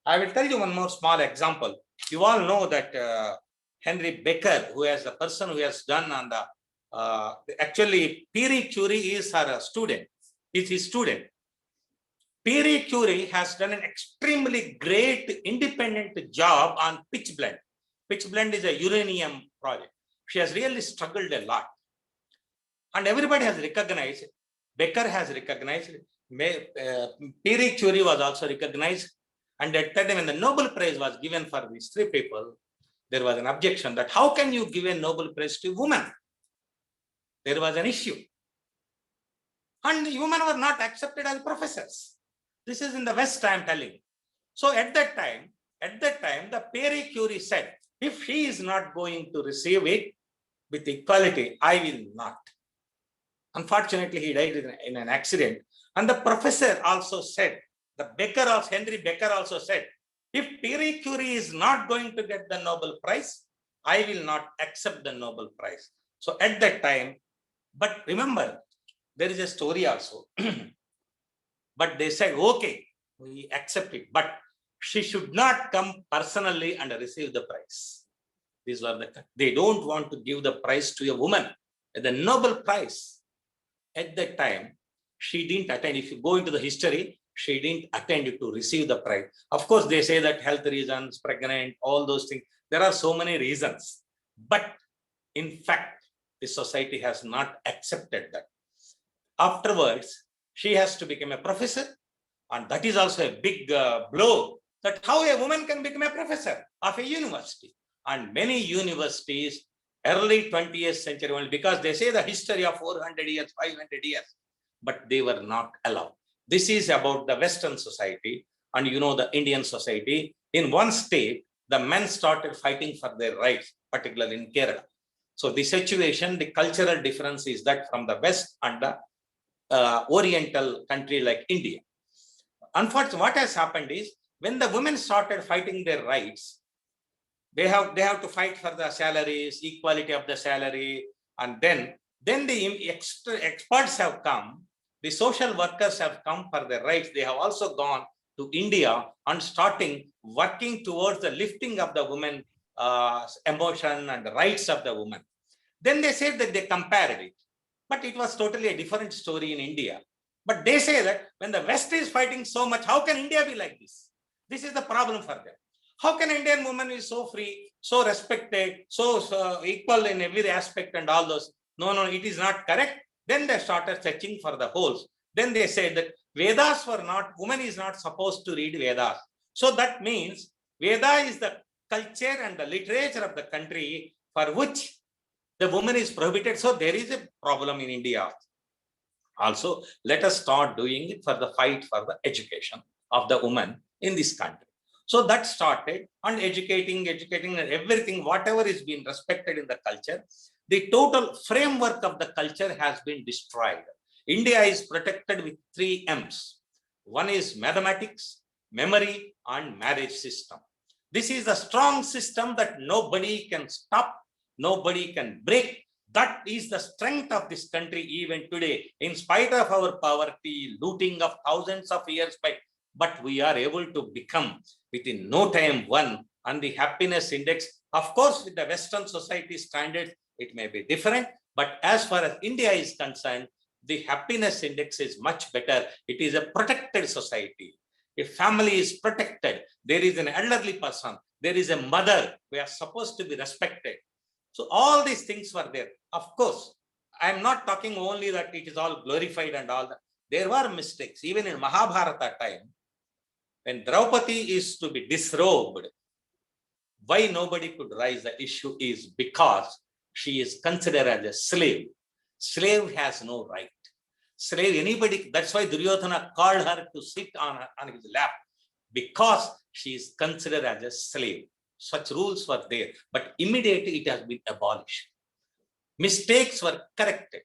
S6: I will tell you one more small example. You all know that Henry Becker, who is the person who has done on the, actually Pierre Curie is her student, is his student. Pierre Curie has done an extremely great independent job on pitch blende. Pitch blende is a uranium project. She has really struggled a lot. And everybody has recognized, Becker has recognized, Pierre Curie was also recognized. And at that time when the Nobel Prize was given for these three people, there was an objection that how can you give a Nobel Prize to women? There was an issue. And women were not accepted as professors. This is in the West, I am telling. So at that time, the Pierre Curie said, if she is not going to receive it with equality, I will not. Unfortunately, he died in an accident. And the professor also said, Henry Becker also said, if Pierre Curie is not going to get the Nobel Prize, I will not accept the Nobel Prize. So at that time, but remember, there is a story also. But they said, okay, we accept it, but she should not come personally and receive the prize. These were they don't want to give the prize to a woman. The Nobel Prize, at that time, she didn't attend. If you go into the history, she didn't attend to receive the prize. Of course, they say that health reasons, pregnant, all those things. There are so many reasons. But in fact, the society has not accepted that. Afterwards, she has to become a professor. And that is also a big blow, that how a woman can become a professor of a university. And many universities, early 20th century, only because they say the history of 400 years, 500 years, but they were not allowed. This is about the Western society, and you know the Indian society. In one state, the men started fighting for their rights, particularly in Kerala. So the situation, the cultural difference is that from the West and the Oriental country like India. Unfortunately, what has happened is when the women started fighting their rights, they have to fight for the salaries, equality of the salary, and then the experts have come, the social workers have come for their rights. They have also gone to India and starting working towards the lifting of the women emotion and the rights of the woman. Then they said that they compared it, but it was totally a different story in India. But they say that when the West is fighting so much, how can India be like this? This is the problem for them. How can Indian woman be so free, so respected, so equal in every aspect and all those? No, it is not correct. Then they started searching for the holes. Then they said that Vedas were not, woman is not supposed to read Vedas. So that means Veda is the culture and the literature of the country for which the woman is prohibited. So there is a problem in India. Also, let us start doing it for the fight for the education of the woman in this country. So that started on educating and everything, whatever is being respected in the culture, the total framework of the culture has been destroyed. India is protected with 3 M's. One is mathematics, memory, and marriage system. This is a strong system that nobody can stop, nobody can break. That is the strength of this country even today, in spite of our poverty, looting of thousands of years back. But we are able to become within no time one. And the happiness index, of course, with the Western society standards, it may be different. But as far as India is concerned, the happiness index is much better. It is a protected society. If family is protected, there is an elderly person, there is a mother, we are supposed to be respected. So all these things were there. Of course, I am not talking only that it is all glorified and all that. There were mistakes. Even in Mahabharata time, when Draupadi is to be disrobed, why nobody could raise the issue is because she is considered as a slave. Slave has no right. Slave, anybody, that's why Duryodhana called her to sit on his lap, because she is considered as a slave. Such rules were there, but immediately it has been abolished. Mistakes were corrected.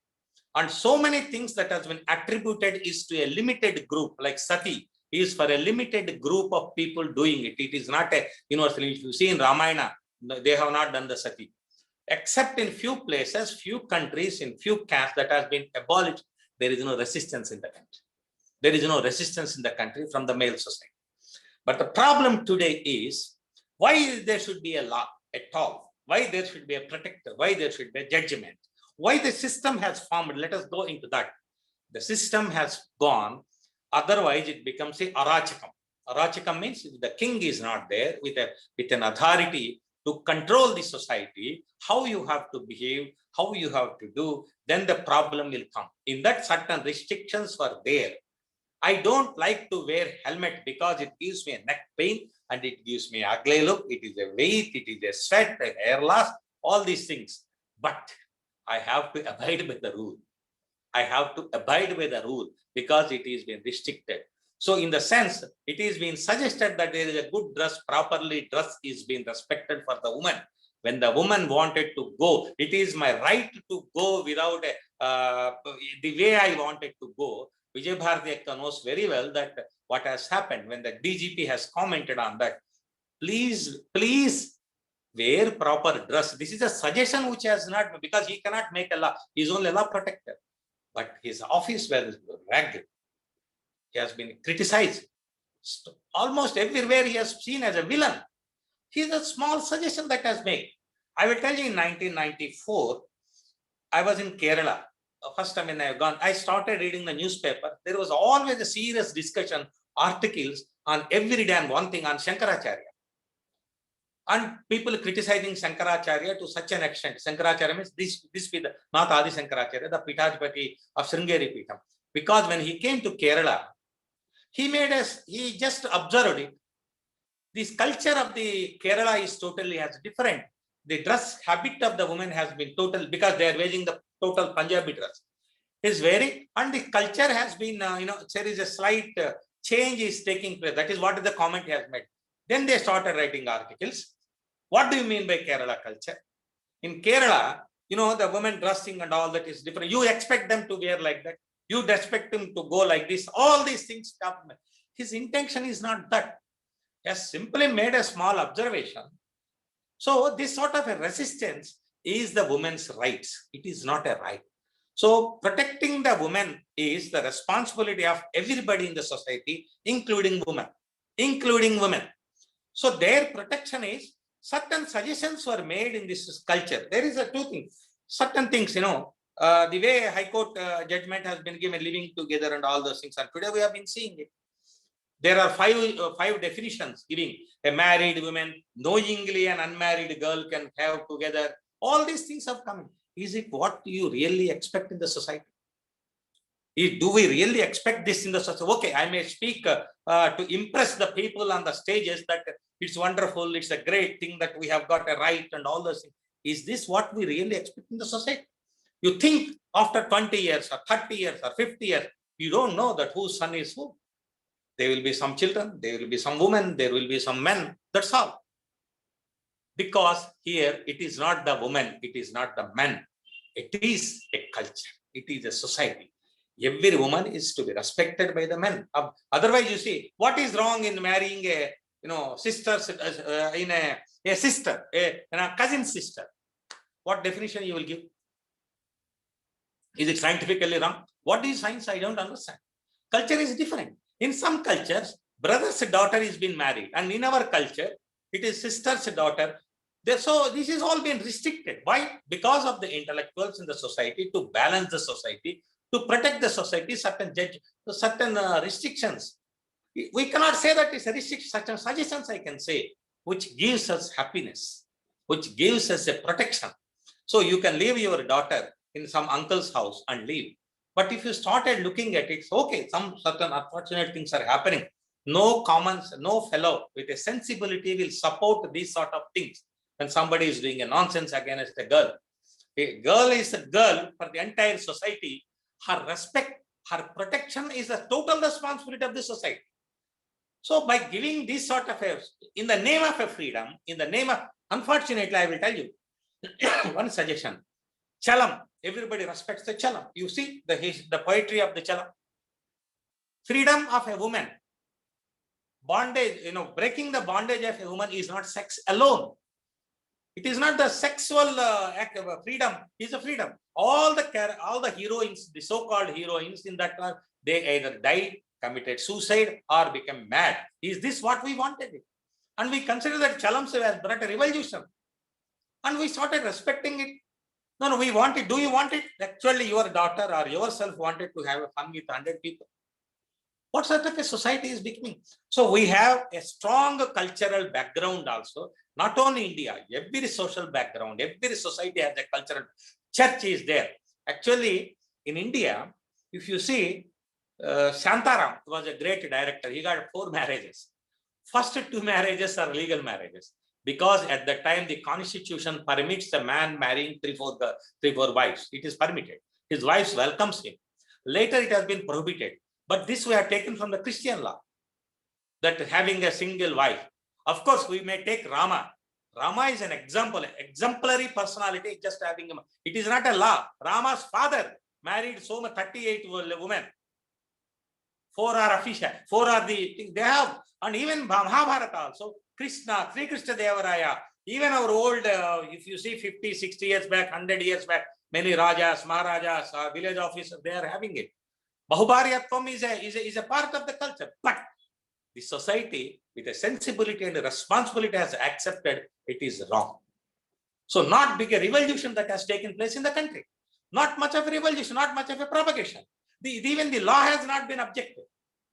S6: And so many things that has been attributed is to a limited group, like Sati is for a limited group of people doing it. It is not a universal. If you see in Ramayana, they have not done the Sati. Except in few places, few countries, in few castes that has been abolished, there is no resistance in the country. There is no resistance in the country from the male society. But the problem today is, why there should be a law at all? Why there should be a protector? Why there should be a judgment? Why the system has formed? Let us go into that. The system has gone, otherwise it becomes a arachakam. Arachakam means if the king is not there with an authority to control the society, how you have to behave, how you have to do, then the problem will come. In that, certain restrictions were there. I don't like to wear helmet because it gives me a neck pain and it gives me ugly look. It is a weight, it is a sweat, a hair loss, all these things. But I have to abide by the rule. I have to abide by the rule because it is being restricted. So in the sense, it is being suggested that there is a good dress, properly dress is being respected for the woman. When the woman wanted to go, it is my right to go without the way I wanted to go. Vijay Bharati Akka knows very well that what has happened when the DGP has commented on that. Please wear proper dress. This is a suggestion which has not, because he cannot make a law. He is only a law protector. But his office was ragged. He has been criticized. Almost everywhere he has seen as a villain. Here's a small suggestion that has made. I will tell you, in 1994, I was in Kerala. First time when I have gone, I started reading the newspaper. There was always a serious discussion, articles on every day and one thing on Shankaracharya. And people criticizing Shankaracharya to such an extent. Shankaracharya means this be the not Adi Shankaracharya, the Pitadipati of Sringeri Pitam. Because when he came to Kerala, he just observed it. This culture of the Kerala is totally has different. The dress habit of the woman has been total, because they are wearing the total Punjabi dress. Is very, and the culture has been, there is a slight change is taking place. That is what the comment he has made. Then they started writing articles. What do you mean by Kerala culture? In Kerala, the women dressing and all that is different. You expect them to wear like that. You expect them to go like this. All these things. His intention is not that. He has simply made a small observation. So this sort of a resistance is the woman's rights. It is not a right. So protecting the woman is the responsibility of everybody in the society, including women. So their protection is, certain suggestions were made in this culture. There is two things. Certain things, the way High Court judgment has been given, living together and all those things. And today we have been seeing it. There are five definitions giving a married woman, knowingly an unmarried girl can have together. All these things have come. Is it what you really expect in the society? Do we really expect this in the society? Okay, I may speak to impress the people on the stages that it's wonderful, it's a great thing that we have got a right and all those things. Is this what we really expect in the society? You think after 20 years or 30 years or 50 years, you don't know that whose son is who. There will be some children, there will be some women, there will be some men. That's all. Because here it is not the woman, it is not the men. It is a culture. It is a society. Every woman is to be respected by the men. Otherwise, you see, what is wrong in marrying a sisters in a sister, a cousin sister? What definition you will give? Is it scientifically wrong? What is science? I don't understand. Culture is different. In some cultures, brother's daughter is being married, and in our culture, it is sister's daughter. So this is all been restricted. Why? Because of the intellectuals in the society to balance the society, to protect the society, certain restrictions. We cannot say that it's a restriction, certain suggestions I can say, which gives us happiness, which gives us a protection. So you can leave your daughter in some uncle's house and leave. But if you started looking at it, okay, some certain unfortunate things are happening. No fellow with a sensibility will support these sort of things. When somebody is doing a nonsense against a girl is a girl for the entire society. Her respect, her protection is the total responsibility of the society. So by giving this sort of in the name of a freedom, in the name of, unfortunately, I will tell you one suggestion. Chalam, everybody respects the chalam. You see the poetry of the chalam. Freedom of a woman. Bondage, breaking the bondage of a woman is not sex alone. It is not the sexual act of freedom. It's a freedom. All the heroines, the so-called heroines in that, they either died, committed suicide, or became mad. Is this what we wanted? And we consider that Chalam has brought a revolution. And we started respecting it. No, we want it. Do you want it? Actually, your daughter or yourself wanted to have a fun with 100 people. What sort of a society is becoming? So we have a strong cultural background also. Not only India, every social background, every society has a cultural. Church is there. Actually, in India, if you see, Shantaram was a great director. He got 4 marriages. First 2 marriages are legal marriages. Because at the time, the constitution permits the man marrying 3-4 wives. It is permitted. His wife welcomes him. Later, it has been prohibited. But this we have taken from the Christian law, that having a single wife. Of course, we may take Rama. Rama is an example, exemplary personality, just having him. It is not a law. Rama's father married 38 women. 4 are official, 4 are the, they have, and even Mahabharata also, Krishna, Sri Krishna Devaraya, even our old, if you see 50, 60 years back, 100 years back, many Rajas, Maharajas, village officers, they are having it. Bahubharyatvam is a part of the culture, but the society with a sensibility and a responsibility has accepted it is wrong. So not big a revolution that has taken place in the country. Not much of a revolution, not much of a propagation. Even the law has not been objected.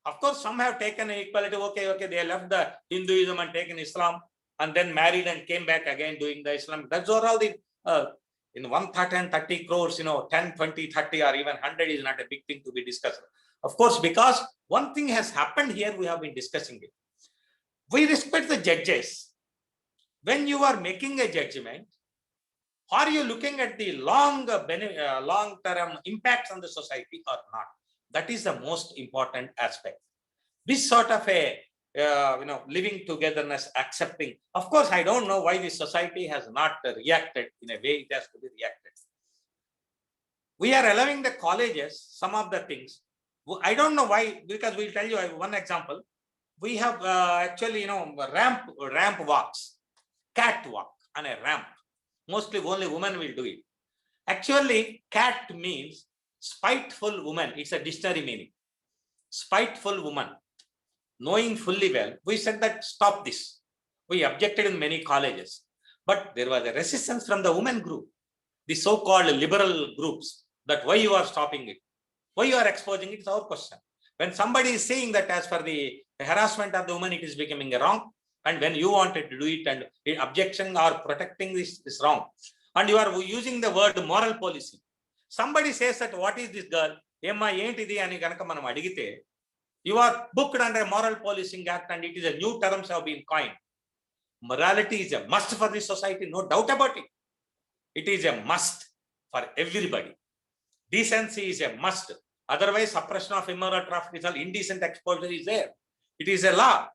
S6: Of course, some have taken equality. Okay, they left the Hinduism and taken Islam and then married and came back again doing the Islam. That's all the in 130 crores, 10, 20, 30 or even 100 is not a big thing to be discussed. Of course, because one thing has happened here, we have been discussing it. We respect the judges. When you are making a judgment, are you looking at the long-term impacts on the society or not? That is the most important aspect. This sort of a living togetherness, accepting. Of course, I don't know why the society has not reacted in a way it has to be reacted. We are allowing the colleges, some of the things. I don't know why, because we'll tell you one example. We have actually, ramp walks, catwalk on a ramp. Mostly only women will do it. Actually, cat means spiteful woman. It's a dictionary meaning. Spiteful woman. Knowing fully well, we said that stop this. We objected in many colleges. But there was a resistance from the women group, the so-called liberal groups, that why you are stopping it? Why you are exposing it is our question. When somebody is saying that as for the harassment of the woman, it is becoming wrong. And when you wanted to do it and the objection or protecting this is wrong. And you are using the word moral policy. Somebody says that what is this girl? You are booked under a moral policing act and it is a new terms have been coined. Morality is a must for the society, no doubt about it. It is a must for everybody. Decency is a must. Otherwise, suppression of immoral traffic is all, indecent exposure is there. It is a law.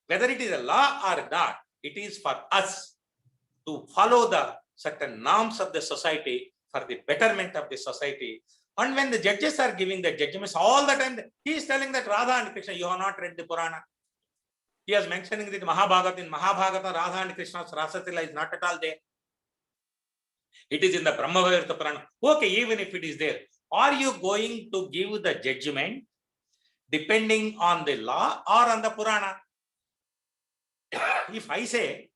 S6: Whether it is a law or not, it is for us to follow the certain norms of the society for the betterment of the society. And when the judges are giving the judgments, all the time, he is telling that Radha and Krishna, you have not read the Purana. He is mentioning that Mahabharata, in Mahabharata, Radha and Krishna's Rasatila is not at all there. It is in the Brahmavairta Purana. Okay, even if it is there, are you going to give the judgment depending on the law or on the Purana? If I say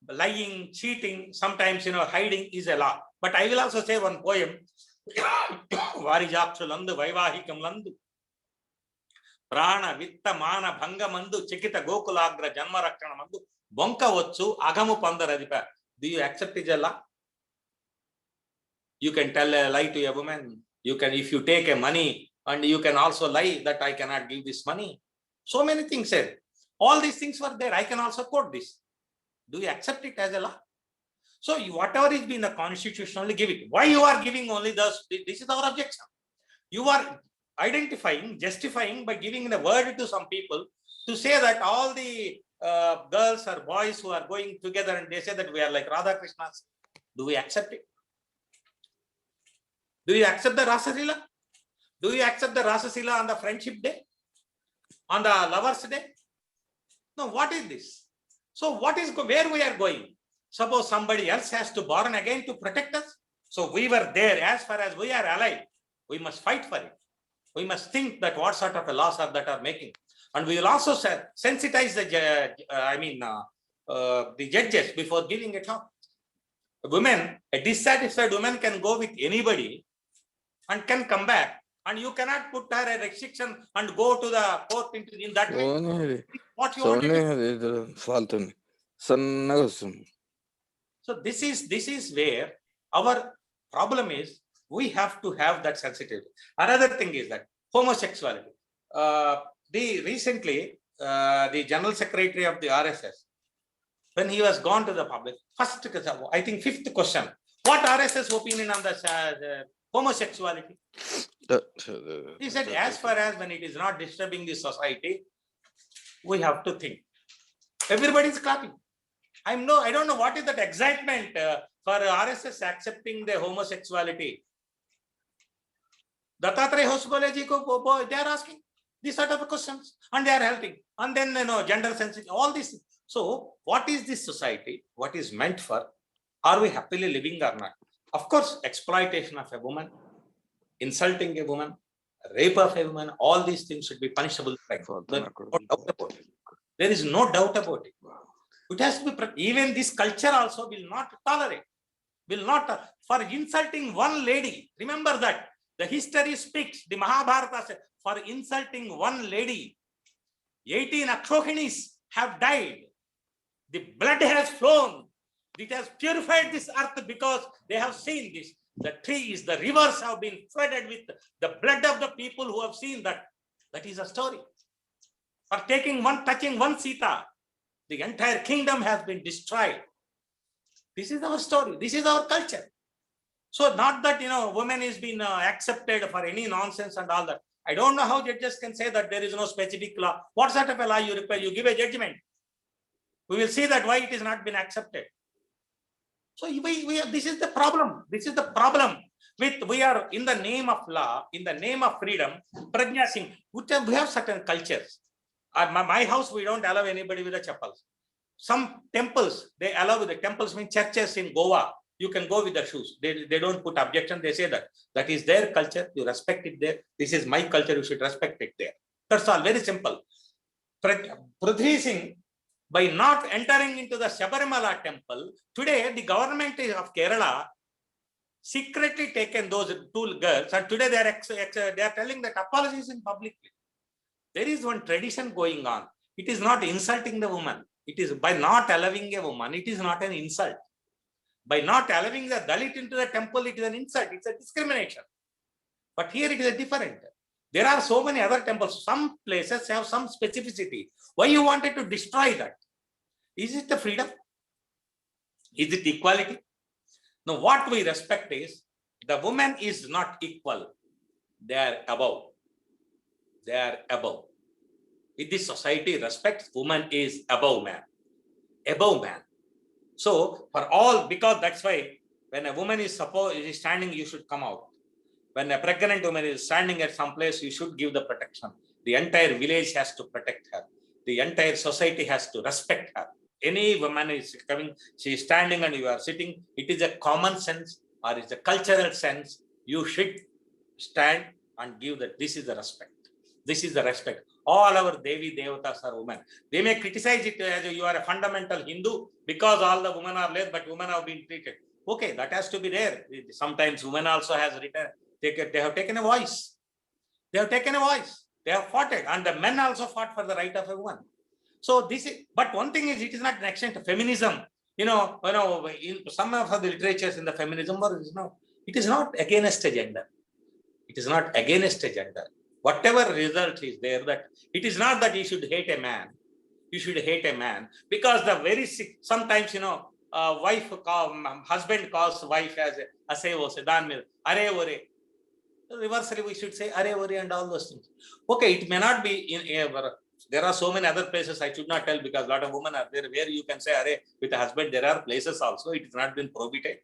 S6: lying, cheating, sometimes hiding is a law, but I will also say one poem. Varijakshulandu Vaivahikamandu Prana Vitta Mana Bhanga Mandu Chikita Gokulagra Janma Rakshana Mandu Bonka Vachu Agamu Pandaradipa. Do you accept it as a law? You can tell a lie to a woman. You can, if you take a money, and you can also lie that I cannot give this money. So many things said. All these things were there. I can also quote this. Do you accept it as a law? So whatever is in the constitution, only give it. Why you are giving only this? This is our objection. You are identifying, justifying by giving the word to some people to say that all the girls or boys who are going together and they say that we are like Radha Krishnas. Do we accept it? Do you accept the Rasasila? Do you accept the Rasasila on the friendship day? On the lovers day? No, what is this? So what is, where we are going? Suppose somebody else has to born again to protect us. So we were there. As far as we are alive, we must fight for it. We must think that what sort of a laws are that are making. And we will also sensitize the judges before giving a talk. A dissatisfied woman can go with anybody and can come back, and you cannot put her a restriction and go to the court in that way. What you want to do? So this is where our problem is. We have to have that sensitivity. Another thing is that homosexuality. Recently, the General Secretary of the RSS, when he was gone to the public, first, I think 5th question, what RSS opinion on the homosexuality? He said, as far as when it is not disturbing the society, we have to think. Everybody is clapping. I don't know what is that excitement for RSS accepting the homosexuality. Dattatreya Hoskoleji, they are asking these sort of questions and they are helping. And then, gender sensitivity, all these. So what is this society? What is meant for? Are we happily living or not? Of course, exploitation of a woman, insulting a woman, rape of a woman, all these things should be punishable. There is no doubt about it. It has to be, even this culture also will not tolerate, for insulting one lady. Remember that the history speaks, the Mahabharata says, for insulting one lady, 18 Akshohinis have died. The blood has flown. It has purified this earth because they have seen this. The trees, the rivers have been flooded with the blood of the people who have seen that. That is a story. For touching one Sita, the entire kingdom has been destroyed. This is our story. This is our culture. So not that, women is being accepted for any nonsense and all that. I don't know how judges can say that there is no specific law. What sort of a law you require? You give a judgment. We will see that why it is not been accepted. So this is the problem. This is the problem with, we are in the name of law, in the name of freedom. Prajna Singh, we have certain cultures. My house, we don't allow anybody with the chappals. Some temples, they allow the temples, mean churches in Goa. You can go with the shoes. They don't put objection. They say that is their culture. You respect it there. This is my culture. You should respect it there. That's all. Very simple. Prithvi Singh, by not entering into the Sabarimala temple, today the government of Kerala secretly taken those 2 girls, and today they are telling that apologies in publicly. There is one tradition going on. It is not insulting the woman. It is by not allowing a woman. It is not an insult. By not allowing the Dalit into the temple, it is an insult. It's a discrimination. But here it is a different. There are so many other temples. Some places have some specificity. Why you wanted to destroy that? Is it the freedom? Is it equality? No, what we respect is the woman is not equal. They are above. They are above. If this society respects, woman is above man. Above man. So for all, because that's why when a woman is standing, you should come out. when a pregnant woman is standing at some place, you should give the protection. The entire village has to protect her. The entire society has to respect her. Any woman is coming, she is standing and you are sitting, it is a common sense or it's a cultural sense. You should stand and give that. This is the respect. This is the respect. All our Devi Devatas are women. They may criticize it as you are a fundamental Hindu because all the women are less, but women have been treated. Okay, that has to be there. Sometimes women also has written, they have taken a voice. They have taken a voice. They have fought it. And the men also fought for the right of a woman. So this is, but one thing is, it is not an extent of feminism. In some of the literatures in the feminism, it is not against a gender. It is not against a gender. Whatever result is there, that it is not that you should hate a man. You should hate a man because the very sick, sometimes, husband calls wife as a asevose, danmil, are ore. Reversely, we should say are ore and all those things. Okay, it may not be there are so many other places I should not tell because a lot of women are there where you can say are with a husband. There are places also, it has not been prohibited,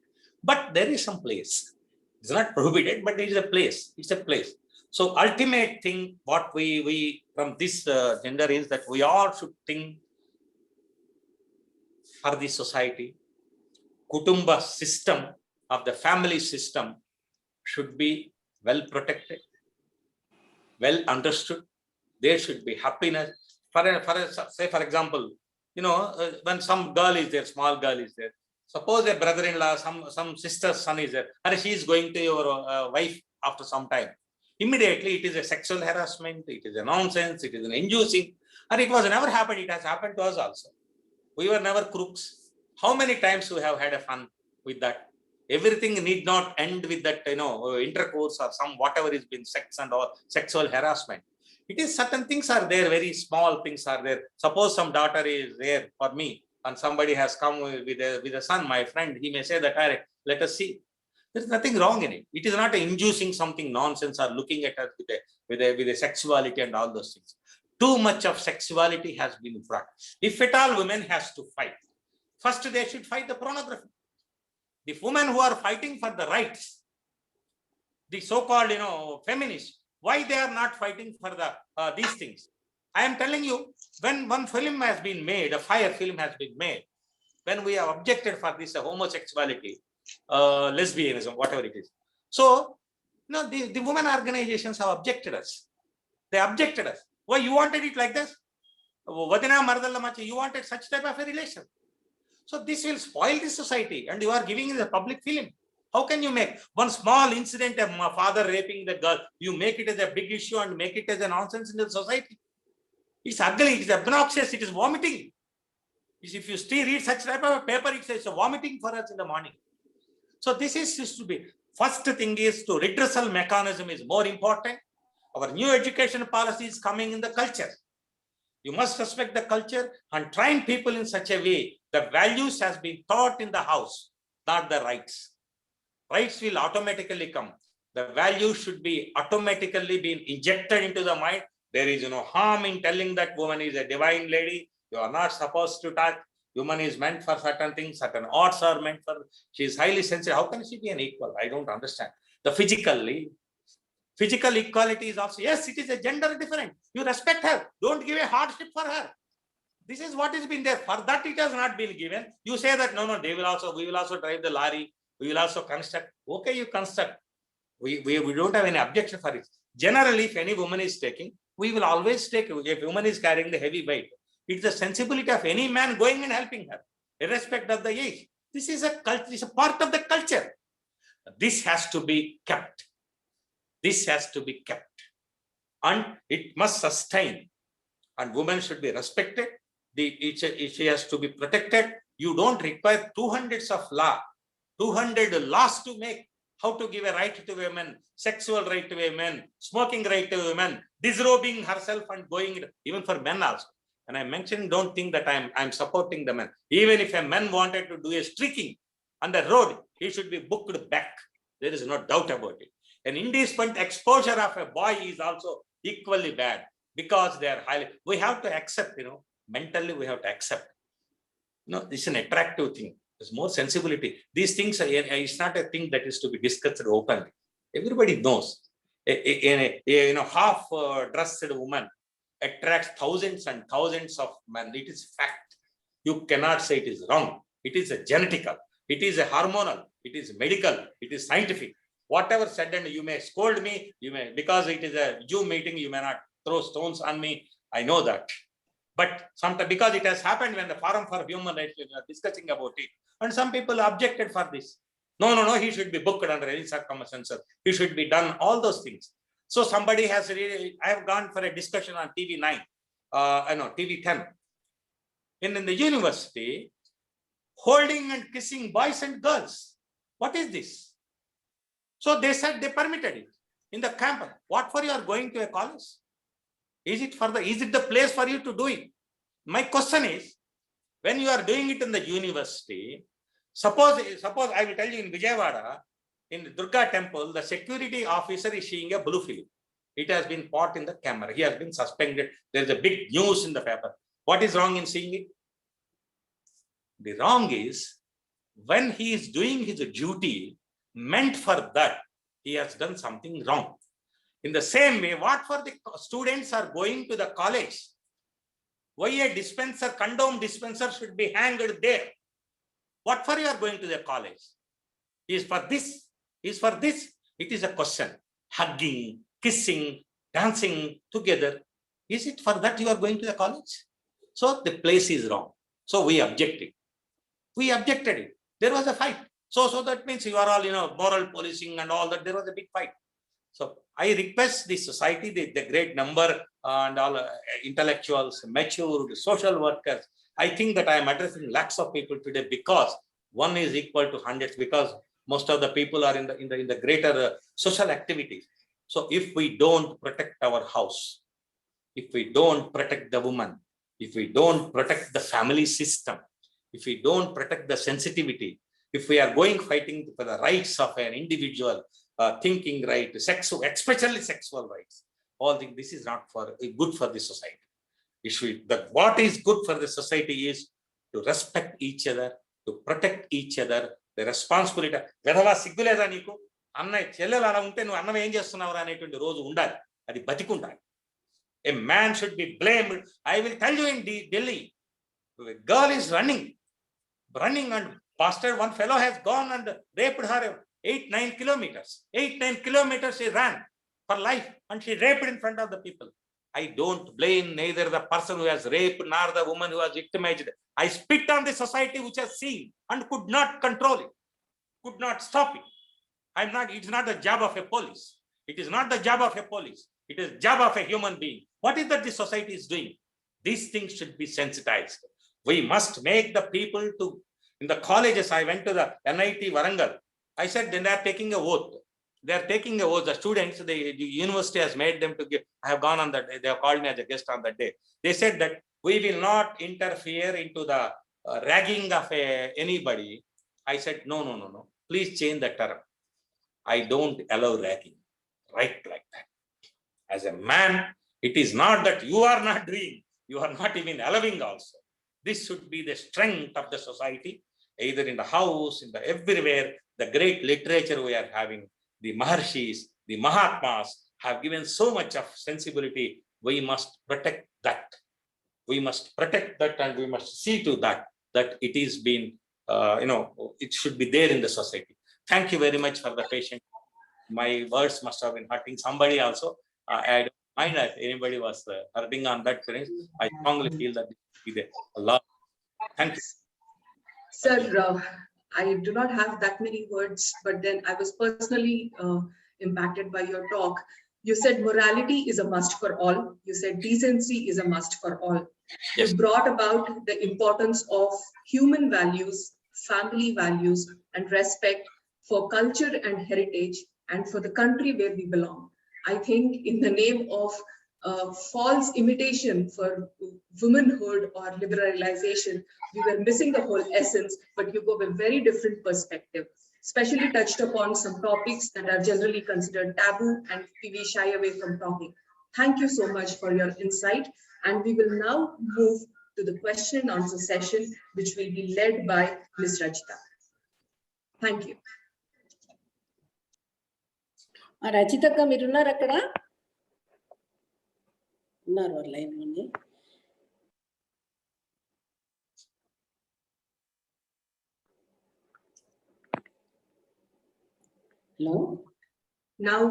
S6: but there is some place. It's not prohibited, but it is a place. It's a place. So ultimate thing, what we from this gender is that we all should think for the society. Kutumba system of the family system should be well protected, well understood. There should be happiness. Say for example, when some girl is there, small girl is there. Suppose a brother-in-law, some sister's son is there, and she is going to your wife after some time. Immediately, it is a sexual harassment, it is a nonsense, it is an inducing, and it was never happened. It has happened to us also. We were never crooks. How many times we have had a fun with that? Everything need not end with that, intercourse or some whatever is been sex and all sexual harassment. It is certain things are there, very small things are there. Suppose some daughter is there for me, and somebody has come with a son, my friend, he may say that, let us see. There's nothing wrong in it. It is not inducing something nonsense or looking at us with a sexuality and all those things. Too much of sexuality has been brought. If at all women has to fight, first they should fight the pornography. The women who are fighting for the rights, the so-called feminists, why they are not fighting for these things? I am telling you, when one film has been made, a fire film has been made, when we have objected for this homosexuality, lesbianism, whatever it is. So, the women organizations have objected us. They objected us. Why you wanted it like this? You wanted such type of a relation. So this will spoil the society, and you are giving it a public film. How can you make one small incident, a father raping the girl, you make it as a big issue and make it as a nonsense in the society? It's ugly, it is obnoxious, it is vomiting. If you still read such type of a paper, it's a vomiting for us in the morning. So this is to be, first thing is to redressal mechanism is more important. Our new education policy is coming in the culture. You must respect the culture and train people in such a way the values has been taught in the house, not the rights. Rights will automatically come. The values should be automatically being injected into the mind. There is no harm in telling that woman is a divine lady. You are not supposed to touch. Woman is meant for certain things, certain arts are meant for, she is highly sensitive. How can she be an equal? I don't understand. The physical equality is also, yes, it is a gender different. You respect her. Don't give a hardship for her. This is what has been there. For that, it has not been given. You say that, no, we will also drive the lorry. We will also construct. Okay, you construct. We don't have any objection for it. Generally, if any woman is taking, we will always take, if a woman is carrying the heavy weight, it's the sensibility of any man going and helping her, irrespective of the age. This is a culture, it's a part of the culture. This has to be kept. This has to be kept. And it must sustain. And women should be respected. She has to be protected. You don't require 200s of law, 200 laws to make how to give a right to women, sexual right to women, smoking right to women, disrobing herself and going, even for men also. And I mentioned, don't think that I'm supporting the men. Even if a man wanted to do a streaking on the road, he should be booked back. There is no doubt about it. An indecent exposure of a boy is also equally bad because they are highly, we have to accept, mentally we have to accept. It's an attractive thing. There's more sensibility. These things, it's not a thing that is to be discussed openly. Everybody knows. A half dressed woman attracts thousands and thousands of men. It is fact. You cannot say it is wrong. It is a genetical. It is a hormonal. It is medical. It is scientific. Whatever said, and you may scold me. You may, because it is a Jew meeting, you may not throw stones on me. I know that. But sometimes, because it has happened when the Forum for Human Rights we are discussing about it, and some people objected for this. No, he should be booked under any circumstances. He should be done all those things. So somebody has really, I have gone for a discussion on TV9, TV10. In the university, holding and kissing boys and girls. What is this? So they said they permitted it in the campus. What for you are going to a college? Is it the place for you to do it? My question is, when you are doing it in the university, suppose I will tell you in Vijayawada, in the Durga temple, the security officer is seeing a blue film. It has been caught in the camera. He has been suspended. There is a big news in the paper. What is wrong in seeing it? The wrong is, when he is doing his duty meant for that, he has done something wrong. In the same way, what for the students are going to the college? Why a dispenser, condom dispenser should be hanged there? What for you are going to the college? Is for this? Is for this? It is a question. Hugging, kissing, dancing together. Is it for that you are going to the college? So the place is wrong. So we objected. We objected it. There was a fight. So that means you are all, moral policing and all that. There was a big fight. So I request the society, the great number and all intellectuals, matured social workers. I think that I am addressing lakhs of people today because one is equal to hundreds, because most of the people are in the greater social activities. So if we don't protect our house, if we don't protect the woman, if we don't protect the family system, if we don't protect the sensitivity, if we are going fighting for the rights of an individual, thinking right, especially sexual rights, all things, this is not good for the society. What is good for the society is to respect each other, to protect each other, the responsibility. Vedava sigguleda neeku annai chellelu ala unte nu annam em chestunnavaru anetundi roju undali, adi batikundali. A man should be blamed. I will tell you, in Delhi, a girl is running and bastard, one fellow has gone and raped her 8-9 kilometers. 8-9 kilometers she ran for life and she raped in front of the people. I don't blame neither the person who has raped nor the woman who has victimized. I spit on the society which has seen and could not control it, could not stop it. It's not the job of a police. It is not the job of a police. It is the job of a human being. What is that the society is doing? These things should be sensitized. We must make the people to, in the colleges, I went to the NIT Warangal. I said, then they are taking a oath. They are taking a oath. The students, the university has made them to give. I have gone on that day. They have called me as a guest on that day. They said that we will not interfere into the ragging of anybody. I said, no. Please change the term. I don't allow ragging. Right like that. As a man, it is not that you are not doing, you are not even allowing also. This should be the strength of the society, either in the house, in the everywhere. The great literature we are having, the Maharshis, the Mahatmas have given so much of sensibility. We must protect that. We must protect that, and we must see to that it is being, it should be there in the society. Thank you very much for the patience. My words must have been hurting somebody also. I don't mind that anybody was hurting on that finish. I strongly feel that it is a lot. Thank you.
S1: Sir, I do not have that many words, but then I was personally impacted by your talk. You said morality is a must for all. You said decency is a must for all.
S6: Yes.
S1: You brought about the importance of human values, family values, and respect for culture and heritage, and for the country where we belong. I think in the name of false imitation for womanhood or liberalization, we were missing the whole essence, but you go with a very different perspective, especially touched upon some topics that are generally considered taboo and we shy away from talking. Thank you so much for your insight. And we will now move to the question and answer session, which will be led by Ms. Rajita. Thank you.
S2: రచితక్క మీరున్నారు అక్కడ? ఉన్నారు line లోని. Hello.
S1: Now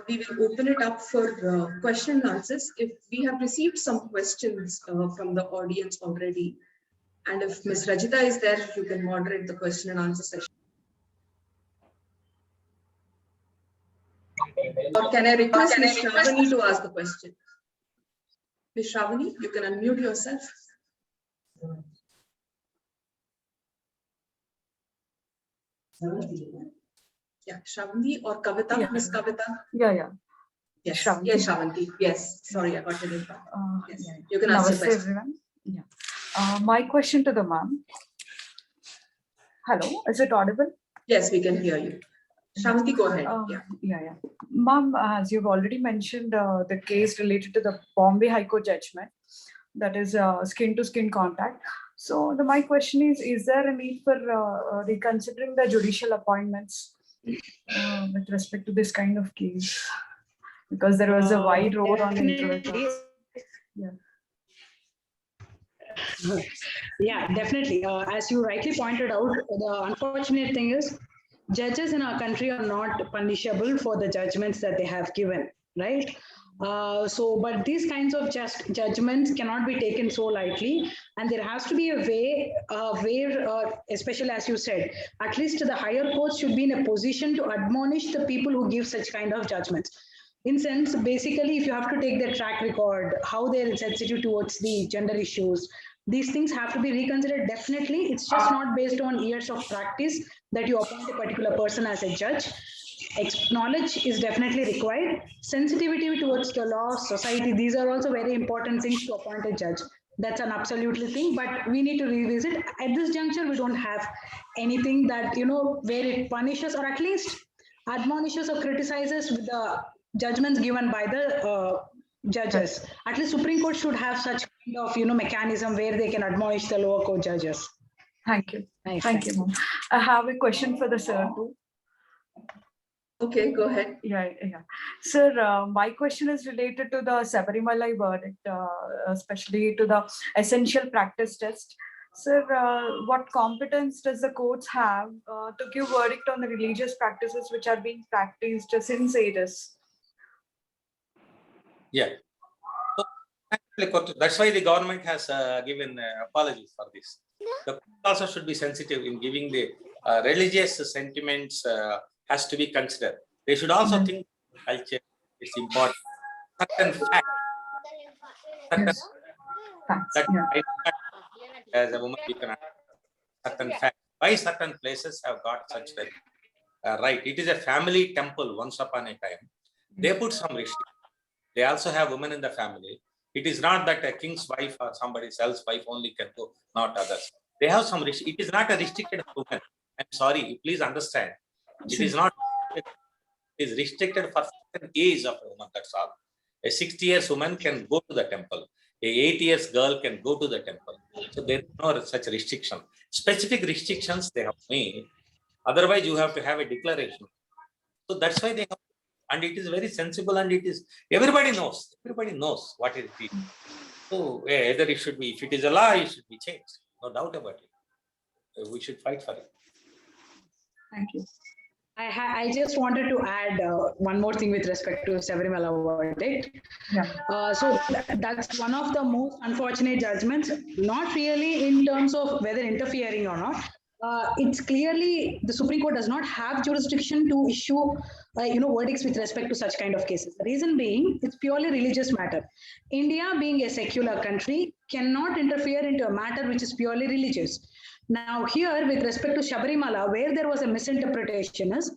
S1: we will open it up for question and answers. If we have received some questions from the audience already, and if Ms. Rajita is there, you can moderate the question and answer session. Or can I request Ms. Shravani to ask the question? Ms. Shravani, you can unmute yourself. Yeah, Shravani or Kavita,
S7: Yeah.
S1: Ms. Kavita.
S7: Yeah.
S1: Yes,
S7: Shravani.
S1: yes, Shravani. Yes, sorry, I got it wrong. Yes,
S7: Yeah.
S1: you can ask your
S7: Namaste,
S1: question.
S7: everyone. Yeah. My question to the ma'am. Hello, is it audible?
S1: Yes, we can hear you. Shravani, go ahead.
S7: Yeah. Ma'am, as you've already mentioned, the case related to the Bombay High Court judgment, that is skin-to-skin contact. So my question is there a need for reconsidering the judicial appointments with respect to this kind of case? Because there was a wide roar on the internet. Yeah.
S5: Yeah, definitely. As you rightly pointed out, the unfortunate thing is judges in our country are not punishable for the judgments that they have given, right? But these kinds of judgments cannot be taken so lightly, and there has to be a way where, especially as you said, at least the higher courts should be in a position to admonish the people who give such kind of judgments. In sense, basically, if you have to take their track record, how they're sensitive towards the gender issues, these things have to be reconsidered. Definitely, it's just not based on years of practice that you appoint a particular person as a judge. Knowledge is definitely required. Sensitivity towards the law, society, these are also very important things to appoint a judge. That's an absolutely thing, but we need to revisit. At this juncture, we don't have anything that, where it punishes or at least admonishes or criticizes with the judgments given by the judges. At least Supreme Court should have such kind of mechanism where they can admonish the lower court judges.
S7: Thank you.
S5: Nice.
S7: Thank you, ma'am. I have a question for the sir too.
S1: Okay, go ahead.
S7: Yeah. Sir, my question is related to the Sabarimala verdict, especially to the essential practice test. Sir, what competence does the courts have to give verdict on the religious practices which are being practiced since ages?
S6: Yeah. So, that's why the government has given apologies for this. The court also should be sensitive in giving the religious sentiments has to be considered. They should also think culture is important. Certain facts. As a woman, you can certain facts. Why certain places have got such right? It is a family temple once upon a time. They put some restrictions. They also have women in the family. It is not that a king's wife or somebody else's wife only can go, not others. They have some restriction. It is not a restricted woman. I'm sorry, please understand. It is not. It is restricted for certain age of a woman. That's all. A 60 years woman can go to the temple. A 8 years girl can go to the temple. So there is no such restriction. Specific restrictions they have made. Otherwise, you have to have a declaration. So that's why they have. And it is very sensible, and it is everybody knows what it is. So either it should be, if it is a law, it should be changed. No doubt about it. We should fight for it.
S7: Thank you.
S5: I just wanted to add one more thing with respect to Sabarimala verdict.
S7: Yeah.
S5: So that's one of the most unfortunate judgments, not really in terms of whether interfering or not. It's clearly the Supreme Court does not have jurisdiction to issue, verdicts with respect to such kind of cases. The reason being, it's purely religious matter. India, being a secular country, cannot interfere into a matter which is purely religious. Now, here, with respect to Sabarimala, where there was a misinterpretation, is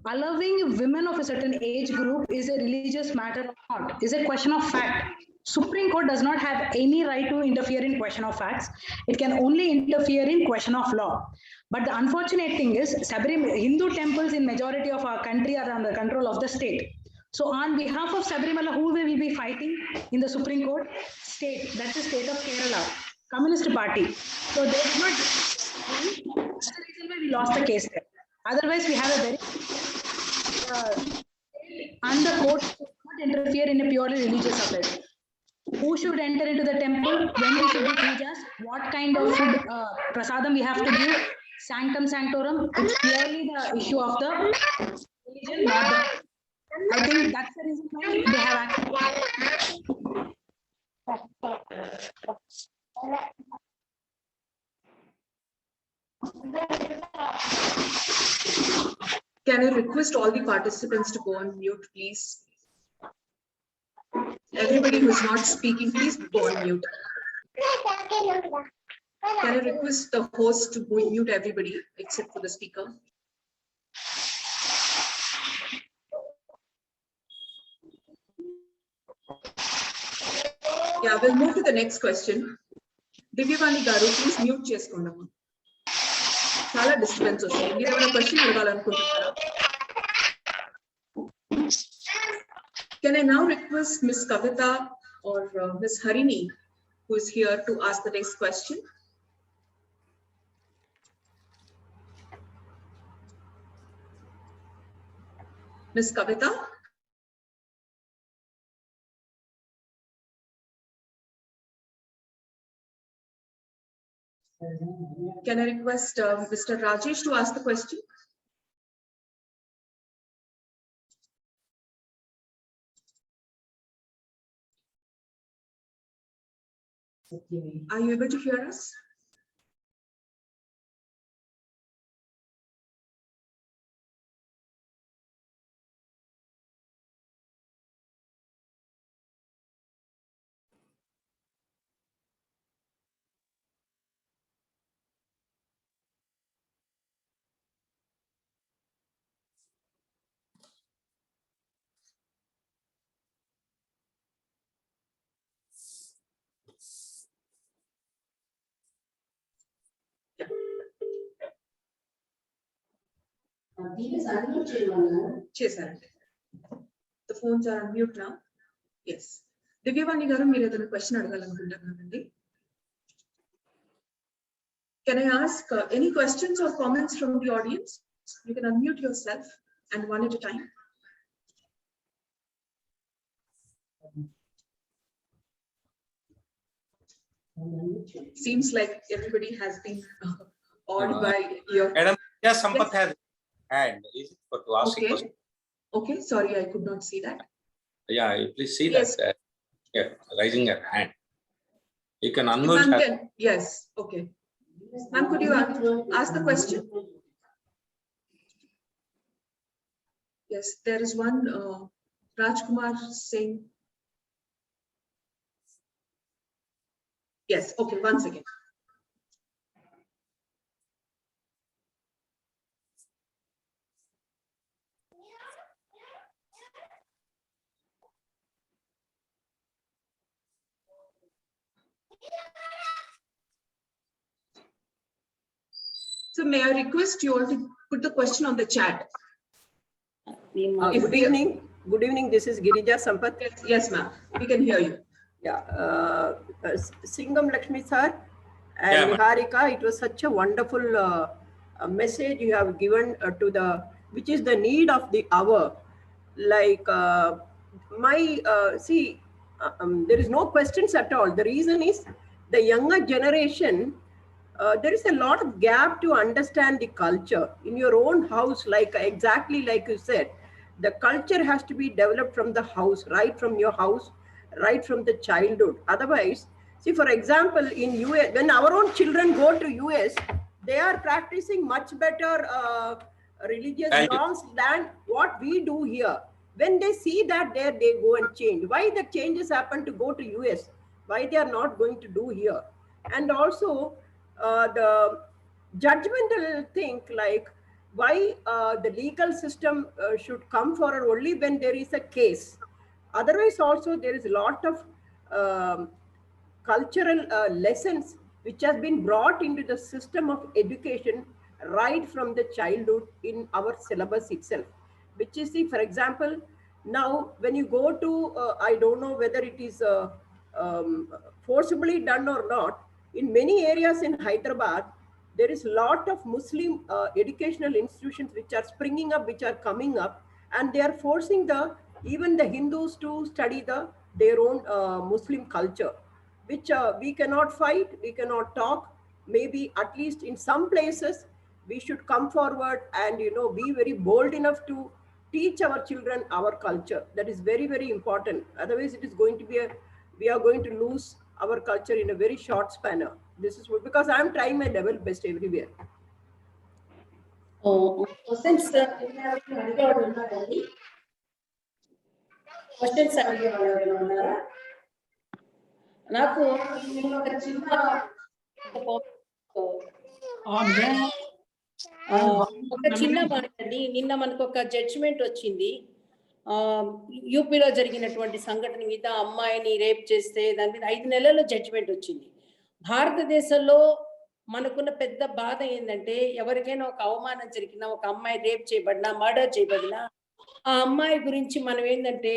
S5: allowing women of a certain age group is a religious matter or not, is a question of fact. Supreme Court does not have any right to interfere in question of facts. It can only interfere in question of law. But the unfortunate thing is, Hindu temples in majority of our country are under control of the state. So on behalf of Sabarimala, who we will be fighting in the Supreme Court? State, that's the state of Kerala, Communist Party. So they did not, that's the reason why we lost the case there. Otherwise, we have a very and the court should not interfere in a purely religious affairs. Who should enter into the temple, when we should do pujas, what kind of food, prasadam we have to give, sanctum sanctorum. It's purely the issue of the religion, not the. I think that's the reason why they have acted.
S1: Can I request all the participants to go on mute, please? Everybody who's not speaking, please go on mute. Can I request the host to go mute everybody except for the speaker? Yeah, we'll move to the next question. Divyavani Garu, please mute cheskondamma. Chala disturbance vastundi. Meer emana question adagalanuntunnaara? Can I now request Ms. Kavita or Ms. Harini, who is here, to ask the next question? Ms. Kavita? Can I request Mr. Rajesh to ask the question? Are you able to hear us? Chesaranడి. The phones are on mute now. Yes. Divyavani garu, meer edana question adagalanuntunnaranడి. Can I ask any questions or comments from the audience? You can unmute yourself and one at a time. Seems like everybody has been awed by your.
S6: Madam, yes, Sampath has hand. Is it for to ask a
S1: Okay.
S6: question?
S1: Okay, sorry, I could not see that.
S6: Yeah, you please see
S1: Yes.
S6: that. Yeah, raising her hand. You can unmute
S1: Ma'am,
S6: her.
S1: yes, okay. Ma'am, could you ask the question? Yes, there is one Rajkumar Singh. Yes, okay, one second.
S8: So may I request you all to put the question on the chat?
S2: Good evening. Good evening. This is Girija Sampath.
S8: Yes, ma'am. We can hear you.
S2: Yeah. Singham Lakshmi sir and
S6: Yeah, ma'am.
S2: Niharika, it was such a wonderful message you have given to the, which is the need of the hour. Like there is no questions at all. The reason is the younger generation, there is a lot of gap to understand the culture in your own house. Like exactly like you said, the culture has to be developed from the house, right from your house, right from the childhood. Otherwise, see, for example, in US, when our own children go to US, they are practicing much better religious
S6: Thank you.
S2: norms than what we do here. When they see that there, they go and change. Why the changes happen to go to US? Why they are not going to do here? And also the judgmental thing, like why the legal system should come forward only when there is a case. Otherwise, also there is a lot of cultural lessons which has been brought into the system of education right from the childhood in our syllabus itself. Which is, see, for example, now when you go to, I don't know whether it is forcibly done or not, in many areas in Hyderabad, there is a lot of Muslim educational institutions which are springing up, which are coming up, and they are forcing the even the Hindus to study their own Muslim culture, which we cannot fight, we cannot talk. Maybe at least in some places we should come forward and be very bold enough to teach our children our culture. That is very, very important. Otherwise it is going to be we are going to lose our culture in a very short span. This is because I am trying my level best everywhere.
S9: Questions అడిగేవాళ్ళు ఉన్నారా? నాకు ఒక చిన్న మాట అండి. నిన్న మనకు ఒక జడ్జిమెంట్ వచ్చింది. యూపీలో జరిగినటువంటి సంఘటన మీద అమ్మాయిని రేప్ చేస్తే దాని మీద 5 నెలల్లో జడ్జిమెంట్ వచ్చింది. భారతదేశంలో మనకున్న పెద్ద బాధ ఏంటంటే ఎవరికైనా ఒక అవమానం జరిగినా, ఒక అమ్మాయి రేప్ చేయబడినా, మర్డర్ చేయబడినా ఆ అమ్మాయి గురించి మనం ఏంటంటే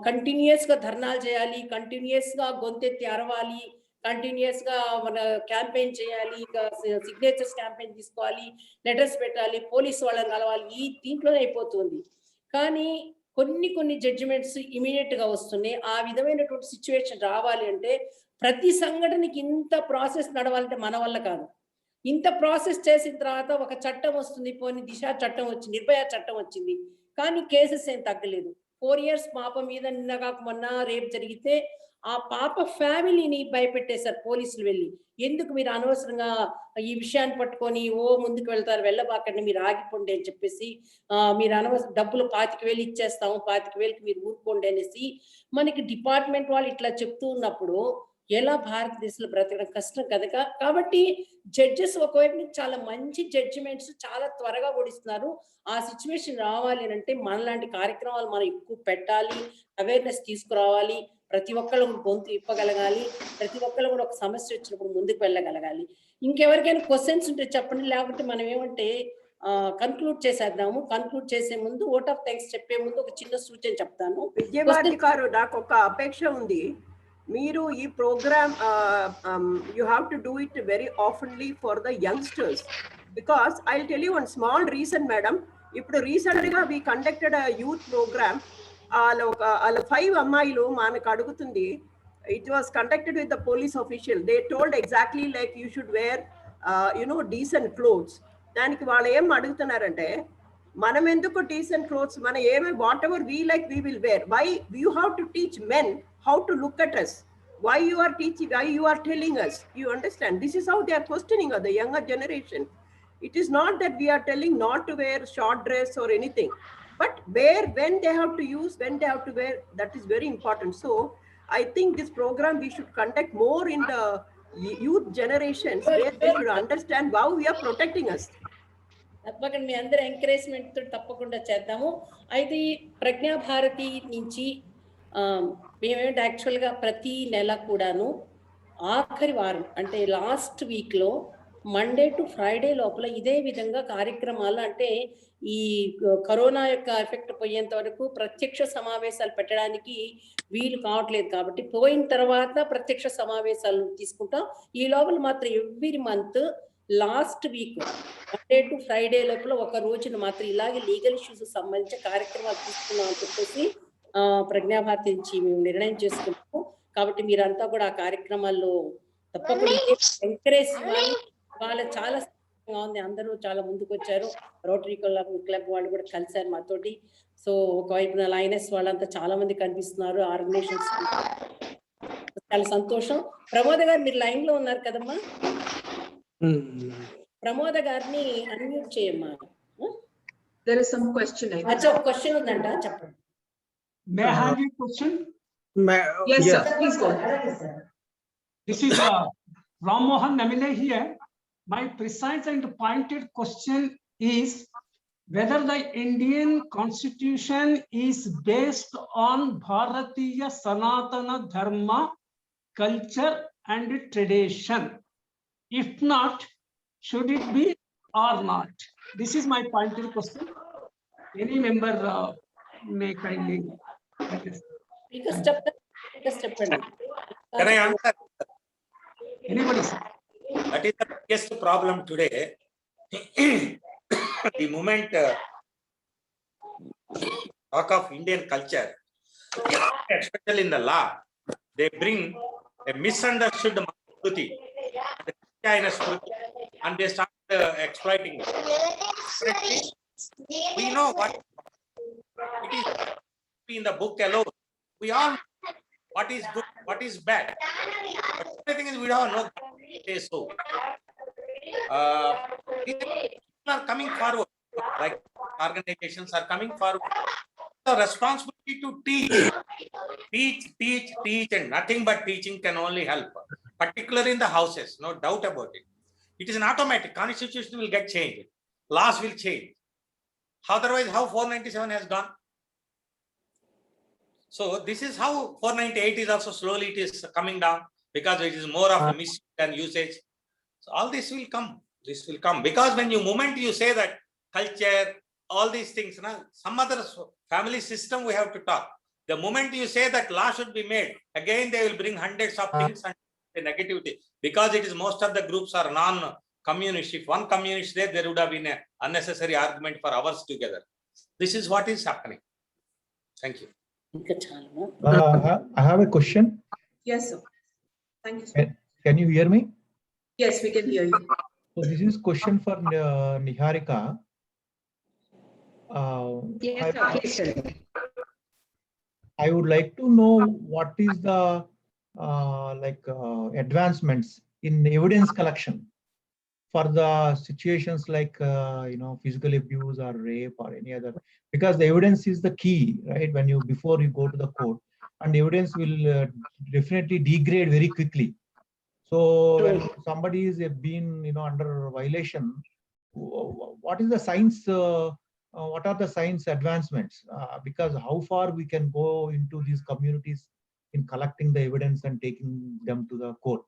S9: కంటిన్యూస్ గా ధర్నాలు చేయాలి, కంటిన్యూస్ గా గొంతెత్తి అరవాలి, కంటిన్యూస్ గా మన క్యాంపెయిన్ చేయాలి, సిగ్నేచర్స్ క్యాంపెయిన్ తీసుకోవాలి, లెటర్స్ పెట్టాలి, పోలీసు వాళ్ళని కలవాలి. ఈ దీంట్లోనే అయిపోతుంది. కానీ కొన్ని జడ్జిమెంట్స్ ఇమీడియట్ గా వస్తున్నాయి. ఆ విధమైనటువంటి సిచ్యువేషన్ రావాలి అంటే ప్రతి సంఘటనకి ఇంత ప్రాసెస్ నడవాలంటే మన వల్ల కాదు. ఇంత ప్రాసెస్ చేసిన తర్వాత ఒక చట్టం వస్తుంది. పోనీ దిశ చట్టం వచ్చింది, నిర్భయ చట్టం వచ్చింది, కానీ కేసెస్ ఏం తగ్గలేదు. 4 years పాప మీద నిన్న కాక మొన్న రేప్ జరిగితే ఆ పాప ఫ్యామిలీని భయపెట్టేశారు పోలీసులు. వెళ్ళి ఎందుకు మీరు అనవసరంగా ఈ విషయాన్ని పట్టుకొని ముందుకు వెళ్తారు, వెళ్ళబాకండి, మీరు ఆగిపోండి అని చెప్పేసి మీరు అనవసరం డబ్బులు 25,000 ఇచ్చేస్తాము, 25,000కి మీరు ఊరుకోండి అనేసి మనకి డిపార్ట్మెంట్ వాళ్ళు ఇట్లా చెప్తూ ఉన్నప్పుడు ఎలా భారతదేశంలో బ్రతకడం కష్టం కదా. కాబట్టి జడ్జెస్ ఒకవైపు నుంచి చాలా మంచి జడ్జిమెంట్స్ చాలా త్వరగా ఓడిస్తున్నారు. ఆ సిచ్యువేషన్ రావాలి అని అంటే మనలాంటి కార్యక్రమాలు మనం ఎక్కువ పెట్టాలి, అవేర్నెస్ తీసుకురావాలి, ప్రతి ఒక్కళ్ళు గొంతు ఇప్పగలగాలి, ప్రతి ఒక్కళ్ళు కూడా ఒక సమస్య వచ్చినప్పుడు ముందుకు వెళ్ళగలగాలి. ఇంకెవరికైనా క్వశ్చన్స్ ఉంటే చెప్పండి, లేకపోతే మనం ఏమంటే కన్క్లూడ్ చేసేద్దాము. కన్క్లూడ్ చేసే ముందు ఓట్ ఆఫ్ థ్యాంక్స్ చెప్పే ముందు ఒక చిన్న సూచన చెప్తాను.
S2: విజయవాడ గారు, నాకు ఒక అపేక్ష ఉంది. మీరు ఈ programme you have to do it very oftenly for the youngsters, because I'll tell you one small reason, madam. ఇప్పుడు రీసెంట్ గా we conducted a youth program. వాళ్ళ 5 అమ్మాయిలు మనకు అడుగుతుంది. It was conducted with the police official. They told exactly like you should wear decent clothes. దానికి వాళ్ళు ఏం అడుగుతున్నారంటే, మనం ఎందుకు డీసెంట్ క్లోత్స్, మన ఏమి whatever we like we will wear. Why you have to teach men how to look at us, why you are teaching, why you are telling us, you understand? This is how they are questioning the younger generation. It is not that we are telling not to wear short dress or anything, but where, when they have to use, when they have to wear, that is very important. So I think this program we should conduct more in the youth generations, where they should understand how we are protecting us.
S9: తప్పకుండా మీ అందరి encouragement తో తప్పకుండా చేద్దాము. అయితే ప్రజ్ఞా భారతి నుంచి మేమేంటి యాక్చువల్గా ప్రతి నెల కూడాను ఆఖరి వారం అంటే లాస్ట్ వీక్లో మండే టు ఫ్రైడే లోపల ఇదే విధంగా కార్యక్రమాలు, అంటే ఈ కరోనా యొక్క ఎఫెక్ట్ పోయేంత వరకు ప్రత్యక్ష సమావేశాలు పెట్టడానికి వీలు కావట్లేదు. కాబట్టి పోయిన తర్వాత ప్రత్యక్ష సమావేశాలు తీసుకుంటాం. ఈ లోపల మాత్రం every month last week Monday to Friday లోపల ఒక రోజున మాత్రం ఇలాగే లీగల్ ఇష్యూస్ సంబంధించిన కార్యక్రమాలు తీసుకున్నాం అని చెప్పేసి ప్రజ్ఞాభారతి నుంచి మేము నిర్ణయం చేసుకున్నాము. కాబట్టి మీరంతా కూడా ఆ కార్యక్రమాల్లో తప్పకుండా ఎంకరేజ్ ఇవ్వాలి. వాళ్ళ చాలా సంతోషంగా ఉంది, అందరూ చాలా ముందుకు వచ్చారు. రోటరీ క్లబ్ వాళ్ళు కూడా కలిశారు మాతోటి. సో ఒకవైపున లైనస్ వాళ్ళంతా చాలా మంది కనిపిస్తున్నారు, ఆర్గనైజేషన్స్. చాలా సంతోషం. ప్రమోద గారు మీరు లైన్ లో ఉన్నారు కదమ్మా, ప్రమోద గారిని అన్మ్యూట్ చేయమ్మా.
S8: There is some question.
S9: అచ్చా, ఒక క్వశ్చన్ ఉందంట, చెప్పండి.
S10: May I have a question?
S8: Yes, sir. Please go.
S10: This is Ram Mohan Namile here. My precise and pointed question is whether the Indian Constitution is based on Bharatiya Sanatana Dharma, culture and tradition. If not, should it be or not? This is my pointed question. Any member may kindly.
S6: Can I answer?
S10: Anybody?
S6: That is the biggest problem today. The moment talk of Indian culture, especially in the law, they bring a misunderstood Manuskruti and they start exploiting it. We know what it is in the book alone. We all know what is good, what is bad. But the thing is, we don't know say so. People are coming forward, like organizations are coming forward. The responsibility to teach, and nothing but teaching can only help, particularly in the houses, no doubt about it. It is an automatic. Constitution will get changed. Laws will change. Otherwise, how 497 has gone? So this is how 498 is also slowly it is coming down because it is more of a misuse and usage. So all this will come. This will come because when moment you say that culture, all these things, some other family system we have to talk. The moment you say that law should be made, again they will bring hundreds of things and the negativity because it is most of the groups are non-communist. If one communist there would have been an unnecessary argument for hours together. This is what is happening. Thank you.
S11: I have a question.
S1: Yes, sir. Thank you, sir.
S11: Can you hear me?
S1: Yes, we can hear you.
S11: So this is question for Niharika.
S5: Yes, sir. Please tell me.
S11: I would like to know what is the advancements in evidence collection for the situations like physical abuse or rape or any other, because the evidence is the key, right? Before you go to the court, and evidence will definitely degrade very quickly. So when somebody is being under violation, what is the science? What are the science advancements? Because how far we can go into these communities in collecting the evidence and taking them to the court?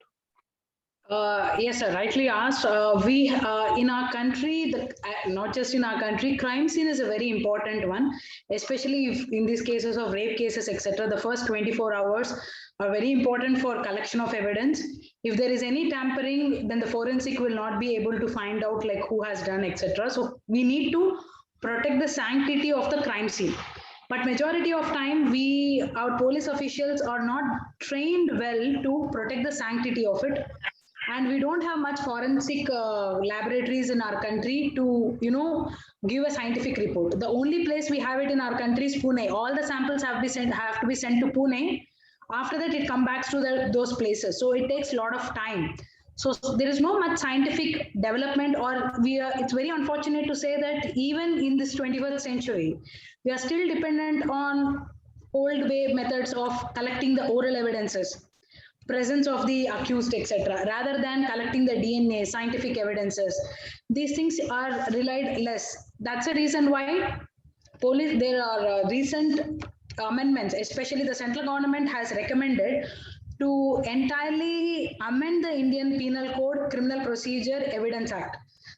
S5: Yes, sir. Rightly asked. We in our country, not just in our country, crime scene is a very important one, especially if in these cases of rape cases, etc. The first 24 hours are very important for collection of evidence. If there is any tampering, then the forensic will not be able to find out like who has done, etc. So we need to protect the sanctity of the crime scene. But majority of time, our police officials are not trained well to protect the sanctity of it. And we don't have much forensic laboratories in our country to, give a scientific report. The only place we have it in our country is Pune. All the samples have to be sent to Pune. After that, it comes back to those places. So it takes a lot of time. So there is no much scientific development, or it's very unfortunate to say that even in this 21st century, we are still dependent on old way methods of collecting the oral evidences, presence of the accused, etc., rather than collecting the DNA, scientific evidences. These things are relied less. That's the reason why there are recent amendments, especially the central government has recommended to entirely amend the Indian Penal Code Criminal Procedure Evidence Act.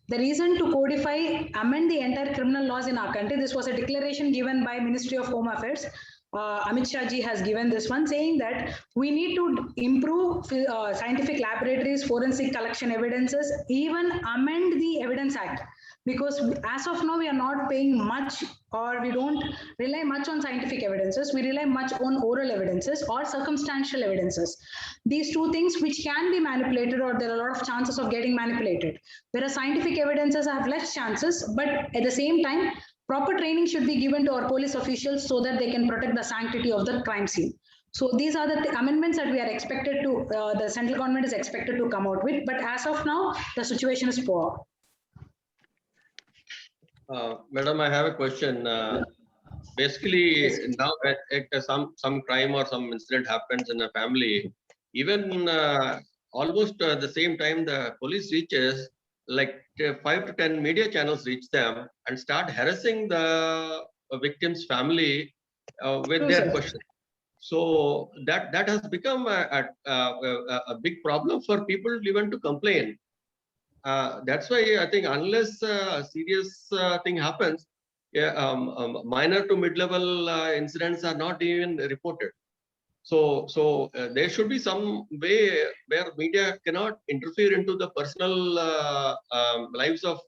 S5: The reason to amend the entire criminal laws in our country, this was a declaration given by Ministry of Home Affairs. Amit Shah ji has given this one, saying that we need to improve scientific laboratories, forensic collection evidences, even amend the Evidence Act. Because as of now, we are not paying much, or we don't rely much on scientific evidences. We rely much on oral evidences or circumstantial evidences. These two things which can be manipulated, or there are a lot of chances of getting manipulated. Whereas scientific evidences have less chances, but at the same time, proper training should be given to our police officials so that they can protect the sanctity of the crime scene. So these are the amendments that we are expected to, the central government is expected to come out with. But as of now, the situation is poor.
S12: Madam, I have a question. Basically, now some crime or some incident happens in a family, even almost the same time the police reaches, like 5 to 10 media channels reach them and start harassing the victim's family with their questions. So that has become a big problem for people even to complain. That's why I think unless a serious thing happens, minor to mid-level incidents are not even reported. So there should be some way where media cannot interfere into the personal lives of,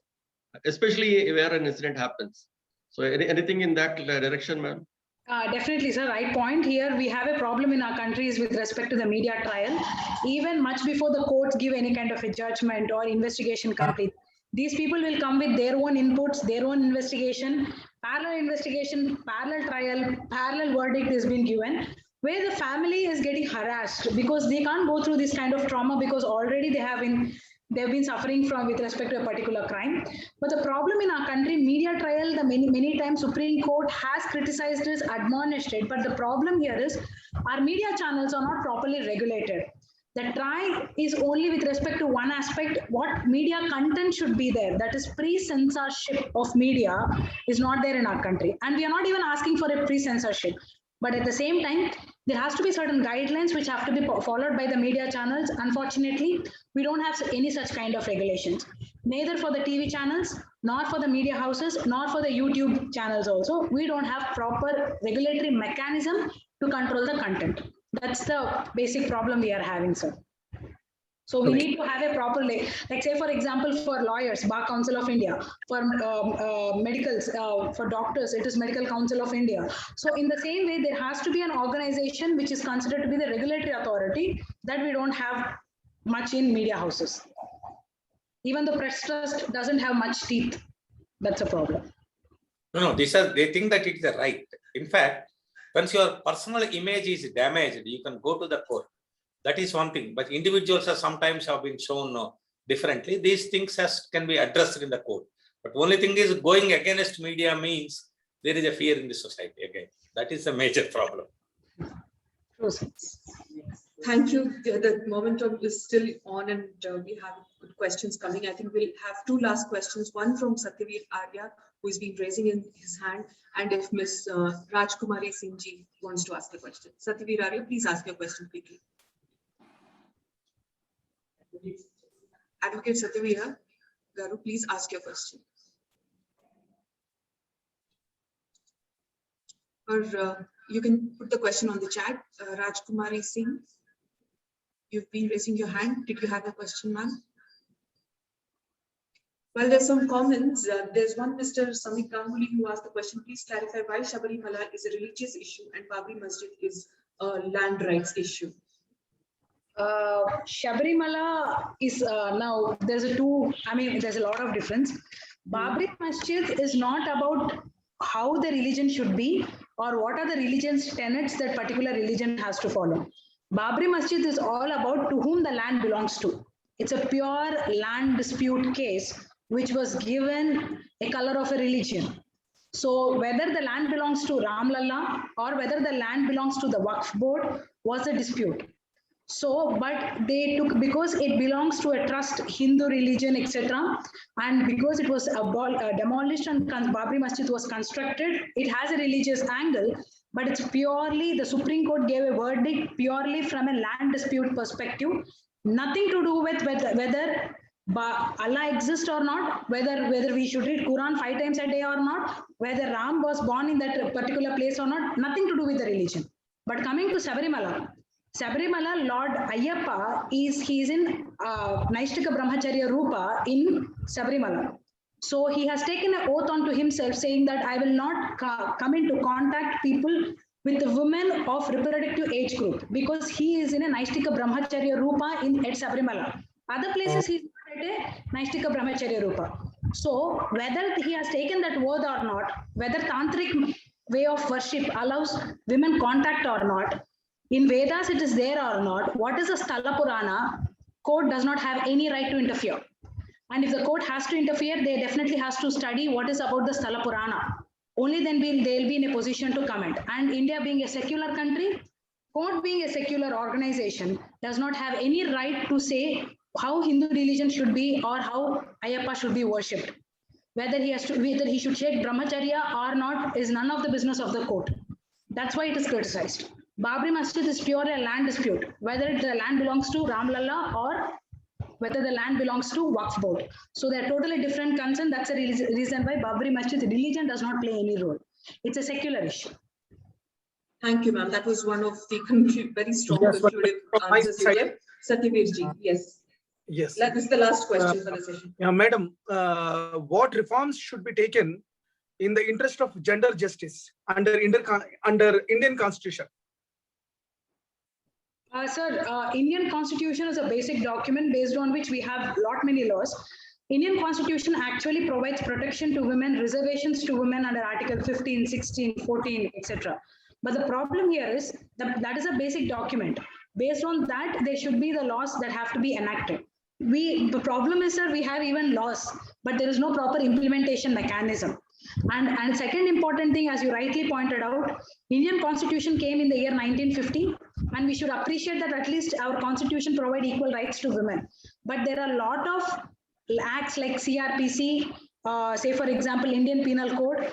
S12: especially where an incident happens. So anything in that direction, ma'am?
S5: Definitely, sir. Right point. Here we have a problem in our countries with respect to the media trial. Even much before the courts give any kind of a judgment or investigation complete, these people will come with their own inputs, their own investigation, parallel trial, parallel verdict is being given, where the family is getting harassed because they can't go through this kind of trauma because already they've been suffering from with respect to a particular crime. But the problem in our country, media trial, the many times Supreme Court has criticized it, admonished it. But the problem here is our media channels are not properly regulated. The trial is only with respect to one aspect, what media content should be there. That is pre-censorship of media is not there in our country. And we are not even asking for a pre-censorship. But at the same time, there has to be certain guidelines which have to be followed by the media channels. Unfortunately, we don't have any such kind of regulations, neither for the TV channels, nor for the media houses, nor for the YouTube channels also. We don't have proper regulatory mechanism to control the content. That's the basic problem we are having, sir. So we need to have a proper, like say for example, for lawyers, Bar Council of India, for medicals, for doctors, it is Medical Council of India. So in the same way, there has to be an organization which is considered to be the regulatory authority that we don't have much in media houses. Even the press trust doesn't have much teeth. That's a problem.
S6: No, they think that it's the right. In fact, once your personal image is damaged, you can go to the court. That is one thing, but individuals are sometimes have been shown differently. These things can be addressed in the court. But only thing is going against media means there is a fear in the society again. That is a major problem.
S1: Thank you. The momentum is still on and we have good questions coming. I think we'll have two last questions. One from Satyavir Arya, who has been raising his hand, and if Ms. Rajkumari Singh ji wants to ask a question. Satyavir Arya, please ask your question quickly. Advocate Satyavir Garu, please ask your question. Or you can put the question on the chat. Rajkumari Singh, you've been raising your hand. Did you have a question, ma'am? Well, there's some comments. There's one Mr. Samik Ganguly who asked the question, please clarify why Sabarimala is a religious issue and Babri Masjid is a land rights issue.
S5: Sabarimala is now there's a lot of difference. Babri Masjid is not about how the religion should be or what are the religion's tenets that particular religion has to follow. Babri Masjid is all about to whom the land belongs to. It's a pure land dispute case which was given a color of a religion. So whether the land belongs to Ram Lalla or whether the land belongs to the Waqf board was a dispute. So, but they took, because it belongs to a trust, Hindu religion, etc. And because it was demolished and Babri Masjid was constructed, it has a religious angle, but it's purely, the Supreme Court gave a verdict purely from a land dispute perspective, nothing to do with whether Allah exists or not, whether we should read Quran 5 times a day or not, whether Ram was born in that particular place or not, nothing to do with the religion. But coming to Sabarimala, Lord Ayyappa he is in Naishtika Brahmacharya Rupa in Sabarimala. So he has taken an oath onto himself saying that I will not come into contact people with the women of reproductive age group because he is in a Naishtika Brahmacharya Rupa at Sabarimala. Other places he is not at a Naishtika Brahmacharya Rupa. So whether he has taken that oath or not, whether Tantric way of worship allows women contact or not, in Vedas it is there or not, what is a Sthala Purana, court does not have any right to interfere. And if the court has to interfere, they definitely has to study what is about the Sthala Purana. Only then they'll be in a position to comment. And India being a secular country, court being a secular organization, does not have any right to say how Hindu religion should be or how Ayyappa should be worshipped. Whether he should take Brahmacharya or not is none of the business of the court. That's why it is criticized. Babri Masjid is purely a land dispute, whether the land belongs to Ram Lalla or whether the land belongs to Waqf board. So they're totally different concerns. That's the reason why Babri Masjid religion does not play any role. It's a secular issue.
S1: Thank you, ma'am. That was one of the very strong concluded answers you gave. Satyavir ji, yes.
S13: Yes.
S1: This is the last question for the session.
S13: Madam, what reforms should be taken in the interest of gender justice under Indian Constitution?
S5: Sir, Indian Constitution is a basic document based on which we have many laws. Indian Constitution actually provides protection to women, reservations to women under Article 15, 16, 14, etc. But the problem here is that is a basic document. Based on that, there should be the laws that have to be enacted. The problem is, sir, we have even laws, but there is no proper implementation mechanism. And second important thing, as you rightly pointed out, Indian Constitution came in the year 1950, and we should appreciate that at least our Constitution provide equal rights to women. But there are a lot of acts like CRPC, say for example, Indian Penal Code,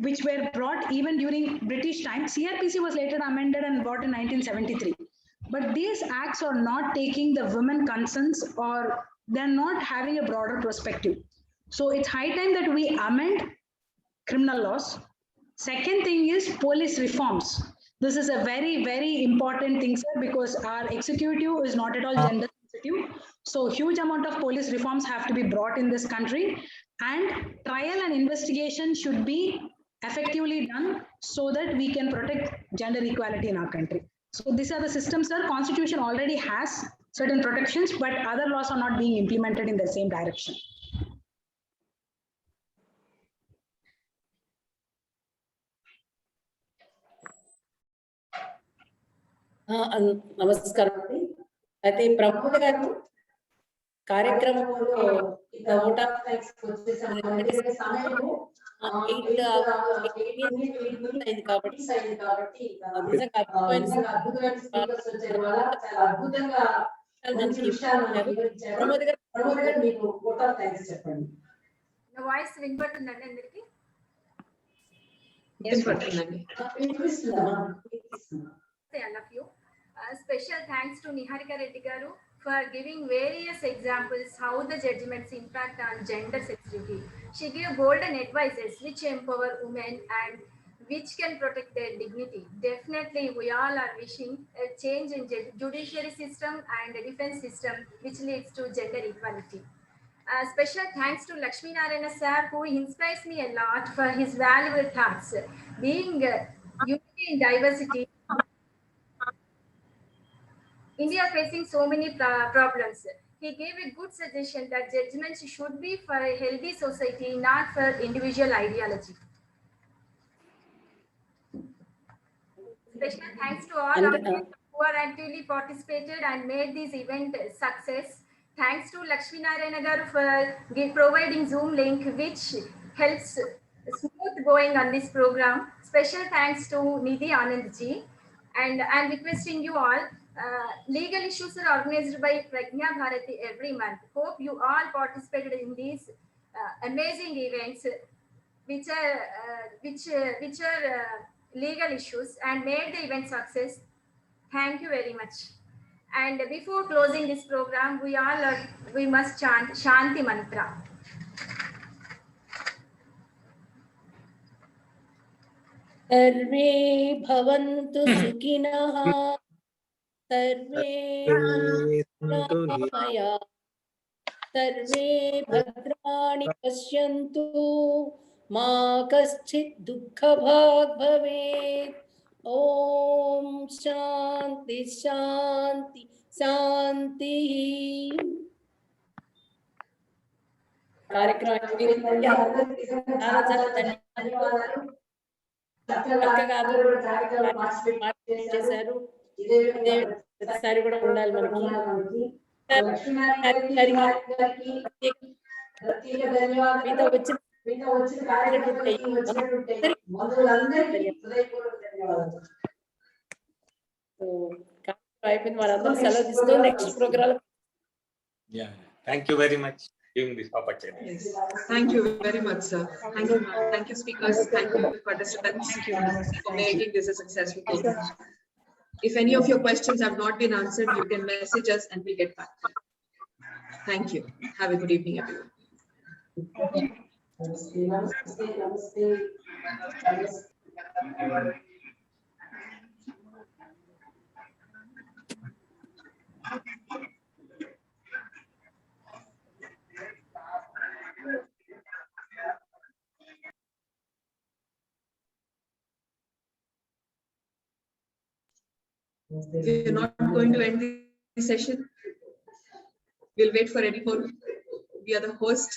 S5: which were brought even during British time. CRPC was later amended and brought in 1973. But these acts are not taking the women concerns, or they're not having a broader perspective. So it's high time that we amend criminal laws. Second thing is police reforms. This is a very, very important thing, sir, because our executive is not at all gender sensitive. So huge amount of police reforms have to be brought in this country, and trial and investigation should be effectively done so that we can protect gender equality in our country. So these are the systems, sir. Constitution already has certain protections, but other laws are not being implemented in the same direction.
S9: నమస్కారం అండి. అయితే ప్రమోద్ గారు కార్యక్రమంలో vote of thanks వచ్చేసరికి సమయము 8 అయింది కాబట్టి నిజంగా అద్భుతమైన స్పీకర్స్ వచ్చారు వల్ల చాలా అద్భుతంగా మంచి విషయాలను వివరించారు. ప్రమోద్ గారు మీకు ఓట్ ఆఫ్ థ్యాంక్స్ చెప్పండి.
S14: నా వాయిస్ వినపడుతుందండి అందరికి?
S1: వినపడుతుందండి.
S14: All of you. Special thanks to Niharika Reddy garu for giving various examples how the judgments impact on gender sensitivity. She gave golden advices which empower women and which can protect their dignity. Definitely, we all are wishing a change in judiciary system and a defense system which leads to gender equality. Special thanks to Lakshmi Narayana sir, who inspires me a lot for his valuable thoughts. Being unity in diversity, India facing so many problems. He gave a good suggestion that judgments should be for a healthy society, not for individual ideology. Special thanks to all of you who are actively participated and made this event a success. Thanks to Lakshmi Narayana garu for providing Zoom link, which helps smooth going on this program. Special thanks to Nidhi Anand ji, and I'm requesting you all. Legal issues are organized by Pragya Bharati every month. Hope you all participated in these amazing events, which are legal issues, and made the event success. Thank you very much. And before closing this program, we must chant Shanti Mantra.
S9: Sarve bhavantu sukhinah, सर्वे मया, सर्वे भद्राणि पश्यन्तु, मा कश्चित् दुःखभाग् भवेत्. ओम शांति शांति शांति. కార్యక్రమం చేశారు. ప్రతిసారి కూడా ఉండాలి మనకి. మీతో వచ్చిన అయిపోయింది. మనందరం సెలవు తీసుకొని next programme.
S6: Thank you very much for giving this opportunity.
S1: Yes. Thank you very much, sir. Thank you, ma'am. Thank you, speakers. Thank you, participants, for making this a successful program. If any of your questions have not been answered, you can message us and we'll get back. Thank you. Have a good evening, everyone. Namaste, namaste, namaste. We're not going to end the session. We'll wait for any more. We are the host.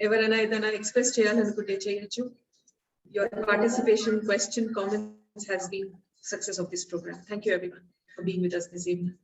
S1: ఎవరైనా ఏదైనా express చేయాలనుకుంటే చేయొచ్చు. Your participation, question, comments has been success of this program. Thank you everyone for being with us this evening.